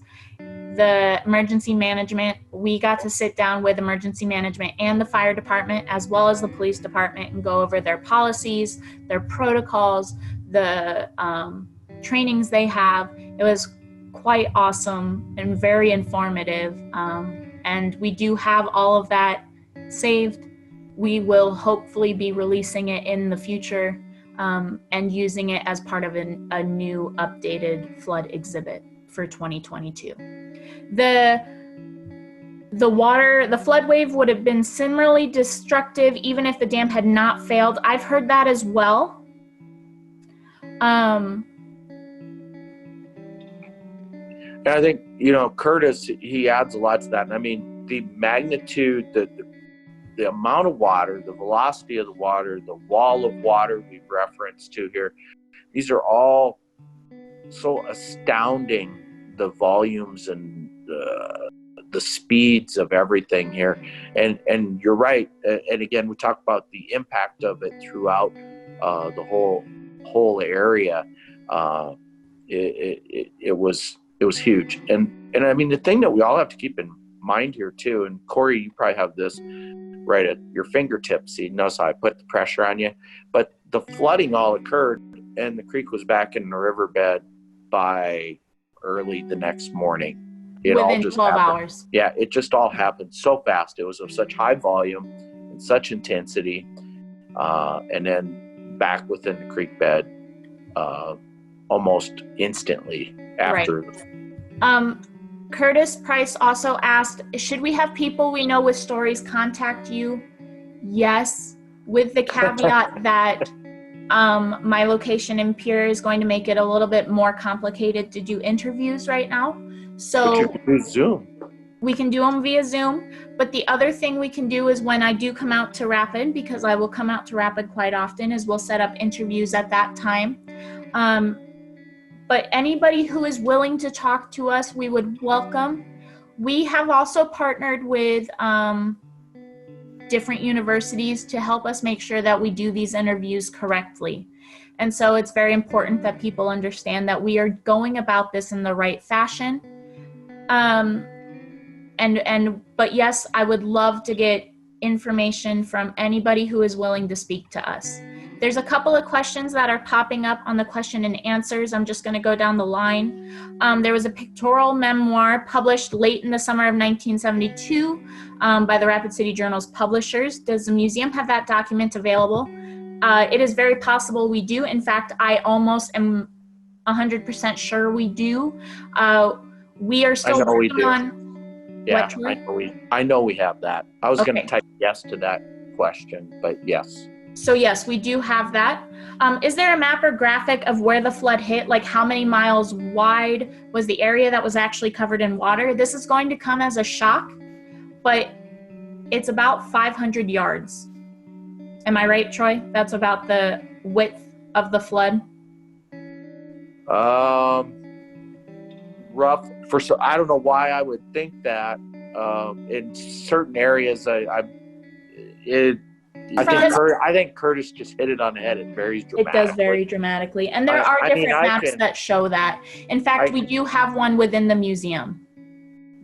S2: the emergency management. We got to sit down with emergency management and the fire department, as well as the police department, and go over their policies, their protocols, the trainings they have. It was quite awesome and very informative. And we do have all of that saved. We will hopefully be releasing it in the future and using it as part of a new updated flood exhibit for 2022. The flood wave would have been similarly destructive even if the dam had not failed. I've heard that as well.
S1: And I think, Curtis, he adds a lot to that. And I mean, the magnitude, the amount of water, the velocity of the water, the wall of water we've referenced to here, these are all so astounding, the volumes and the speeds of everything here. And you're right. And again, we talk about the impact of it throughout the whole area. It was huge. And I mean, the thing that we all have to keep in mind here too, and Corey, you probably have this right at your fingertips. You notice how I put the pressure on you, but the flooding all occurred and the creek was back in the riverbed by early the next morning.
S2: Within 12 hours.
S1: Yeah, it just all happened so fast. It was of such high volume and such intensity. And then back within the creek bed almost instantly after.
S2: Right. Curtis Price also asked, should we have people we know with stories contact you? Yes, with the caveat that my location in Pierre is going to make it a little bit more complicated to do interviews right now. So
S1: but you can do Zoom.
S2: We can do them via Zoom. But the other thing we can do is when I do come out to Rapid, because I will come out to Rapid quite often, is we'll set up interviews at that time. But anybody who is willing to talk to us, we would welcome. We have also partnered with different universities to help us make sure that we do these interviews correctly. And so it's very important that people understand that we are going about this in the right fashion. But yes, I would love to get information from anybody who is willing to speak to us. There's a couple of questions that are popping up on the question and answers. I'm just going to go down the line. There was a pictorial memoir published late in the summer of 1972 by the Rapid City Journal's publishers. Does the museum have that document available? It is very possible we do. In fact, I almost am 100% sure we do. We are still working on.
S1: Yeah,
S2: what,
S1: I know we have that. I was going
S2: Okay.
S1: to type yes to that question, but yes.
S2: So yes, we do have that. Is there a map or graphic of where the flood hit? Like how many miles wide was the area that was actually covered in water? This is going to come as a shock, but it's about 500 yards. Am I right, Troy? That's about the width of the flood.
S1: Rough. I don't know why I would think that. In certain areas, I think Curtis just hit it on the head. It varies dramatically.
S2: It does vary dramatically, and there are different maps that show that. In fact, we do have one within the museum.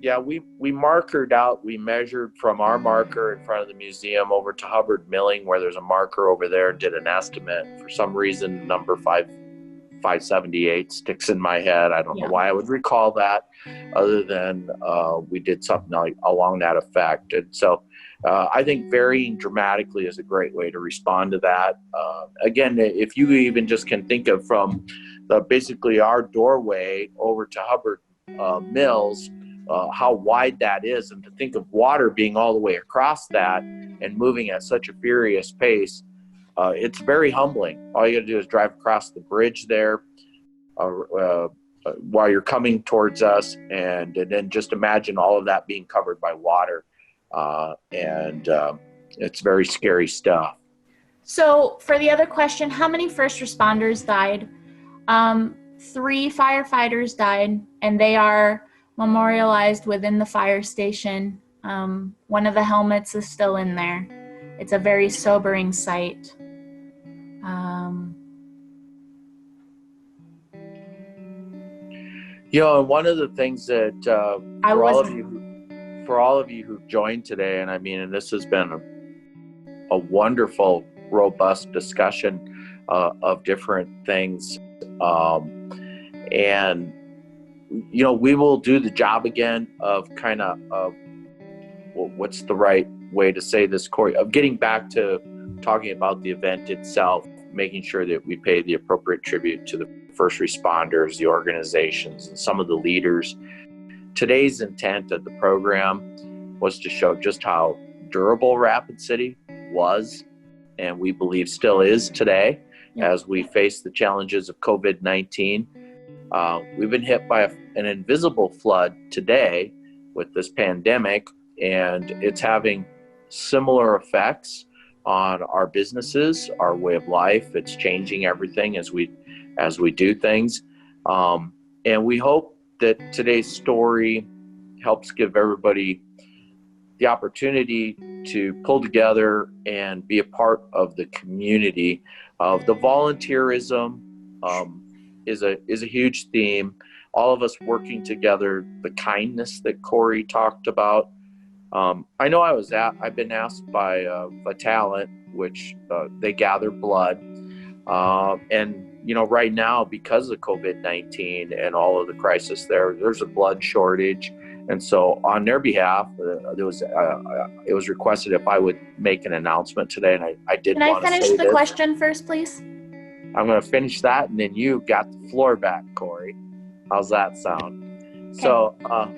S1: Yeah, we markered out. We measured from our marker in front of the museum over to Hubbard Milling, where there's a marker over there, and did an estimate. For some reason, number 578 sticks in my head. I don't know why I would recall that, other than we did something like along that effect. And so I think varying dramatically is a great way to respond to that. Again, if you even just can think of from basically our doorway over to Hubbard Mills, how wide that is, and to think of water being all the way across that and moving at such a furious pace, it's very humbling. All you got to do is drive across the bridge there while you're coming towards us, and then just imagine all of that being covered by water. And it's very scary stuff.
S2: So for the other question, how many first responders died? 3 firefighters died, and they are memorialized within the fire station. One of the helmets is still in there. It's a very sobering sight.
S1: And one of the things that for all of you who've joined today, and this has been a wonderful, robust discussion of different things, and we will do the job again of what's the right way to say this, Corey, of getting back to talking about the event itself, making sure that we pay the appropriate tribute to the first responders, the organizations, and some of the leaders. Today's intent of the program was to show just how durable Rapid City was, and we believe still is today, as we face the challenges of COVID-19. We've been hit by an invisible flood today with this pandemic, and it's having similar effects on our businesses, our way of life. It's changing everything as we do things. And we hope that today's story helps give everybody the opportunity to pull together and be a part of the community. The volunteerism is a huge theme. All of us working together, the kindness that Corey talked about. I know I've been asked by Talent, which they gather blood. And right now, because of COVID-19 and all of the crisis there's a blood shortage. And so on their behalf, it was requested if I would make an announcement today, and I did want to say this. Can I finish
S2: the question first, please?
S1: I'm going to finish that, and then you got the floor back, Corey. How's that sound? Okay. So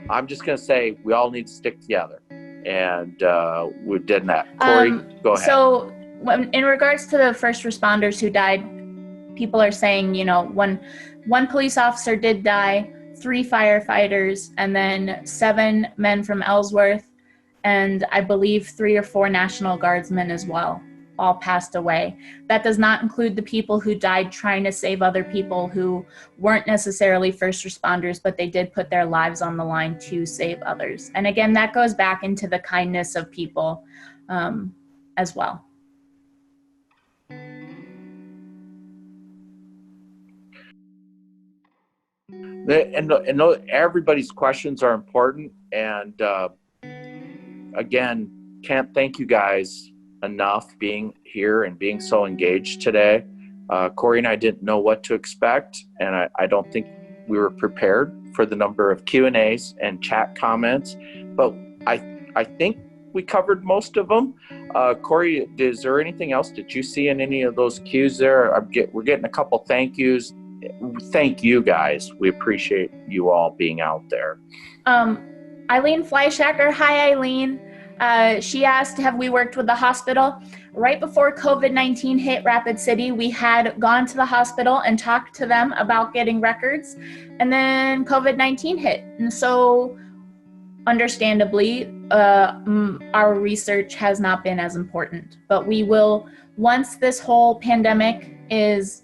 S1: I'm just going to say we all need to stick together, and we did that. Corey, go ahead.
S2: So in regards to the first responders who died, people are saying, when one police officer did die, 3 firefighters, and then 7 men from Ellsworth, and I believe 3 or 4 National Guardsmen as well, all passed away. That does not include the people who died trying to save other people who weren't necessarily first responders, but they did put their lives on the line to save others. And again, that goes back into the kindness of people as well.
S1: And everybody's questions are important. And again, can't thank you guys enough being here and being so engaged today. Corey and I didn't know what to expect, and I don't think we were prepared for the number of Q&As and chat comments, but I think we covered most of them. Corey, is there anything else that you see in any of those cues there? We're getting a couple thank yous. Thank you guys. We appreciate you all being out there.
S2: Eileen Fleischacker, hi Eileen. She asked, have we worked with the hospital? Right before COVID-19 hit Rapid City, we had gone to the hospital and talked to them about getting records, and then COVID-19 hit. And so understandably, our research has not been as important, but we will, once this whole pandemic is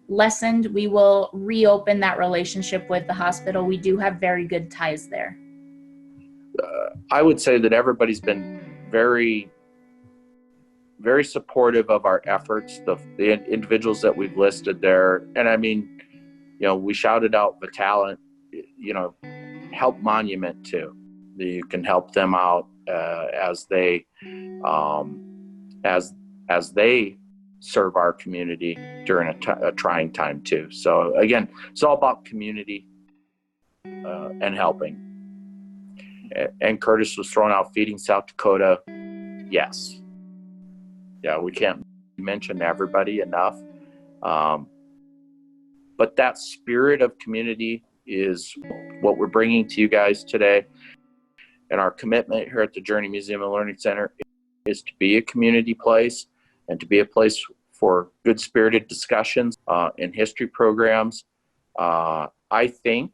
S2: lessened, we will reopen that relationship with the hospital. We do have very good ties there.
S1: I would say that everybody's been very, very supportive of our efforts, the individuals that we've listed there. And I mean, we shouted out the talent, help Monument too. You can help them out as they serve our community during a trying time too. So again, it's all about community and helping. And Curtis was throwing out Feeding South Dakota. Yes. Yeah, we can't mention everybody enough. But that spirit of community is what we're bringing to you guys today. And our commitment here at the Journey Museum and Learning Center is to be a community place and to be a place for good-spirited discussions and history programs. I think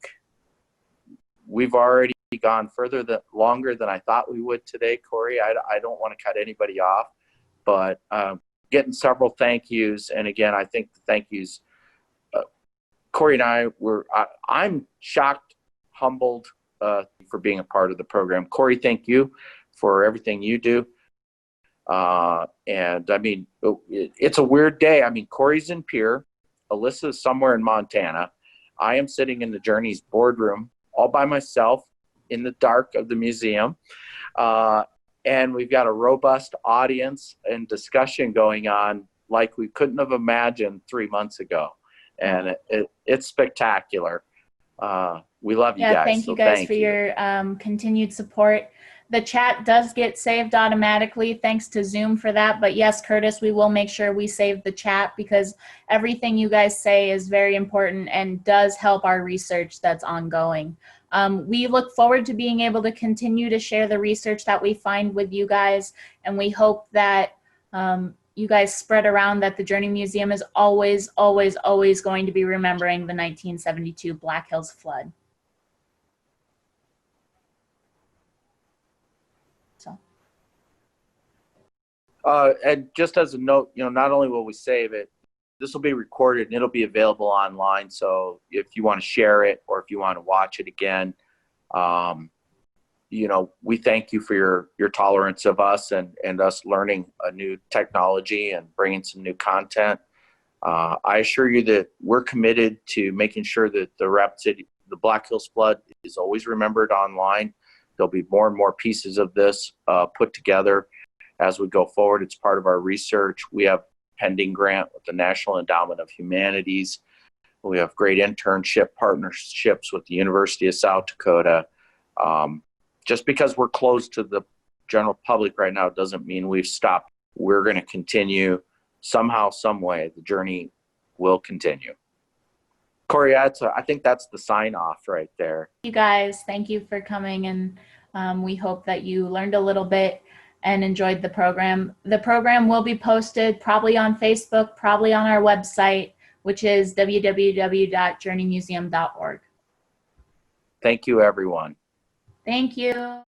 S1: we've already gone longer than I thought we would today, Corey. I don't want to cut anybody off, but getting several thank yous. And again, I think the thank yous, Corey and I'm shocked, humbled for being a part of the program. Corey, thank you for everything you do. And I mean, it's a weird day. I mean, Corey's in Pierre, Alyssa's somewhere in Montana. I am sitting in the Journey's boardroom all by myself in the dark of the museum. And we've got a robust audience and discussion going on like we couldn't have imagined 3 months ago. And it's spectacular. We love you guys.
S2: Thank you guys for your continued support. The chat does get saved automatically. Thanks to Zoom for that. But yes, Curtis, we will make sure we save the chat because everything you guys say is very important and does help our research that's ongoing. We look forward to being able to continue to share the research that we find with you guys. And we hope that you guys spread around that the Journey Museum is always, always, always going to be remembering the 1972 Black Hills flood.
S1: And just as a note, not only will we save it, this will be recorded and it'll be available online. So if you want to share it or if you want to watch it again, we thank you for your tolerance of us and us learning a new technology and bringing some new content. I assure you that we're committed to making sure that the Black Hills flood is always remembered online. There'll be more and more pieces of this put together as we go forward. It's part of our research. We have pending grant with the National Endowment of Humanities. We have great internship partnerships with the University of South Dakota. Just because we're closed to the general public right now doesn't mean we've stopped. We're going to continue somehow, some way. The journey will continue. Corey, I think that's the sign off right there.
S2: You guys, thank you for coming, and we hope that you learned a little bit and enjoyed the program. The program will be posted probably on Facebook, probably on our website, which is www.journeymuseum.org.
S1: Thank you, everyone.
S2: Thank you.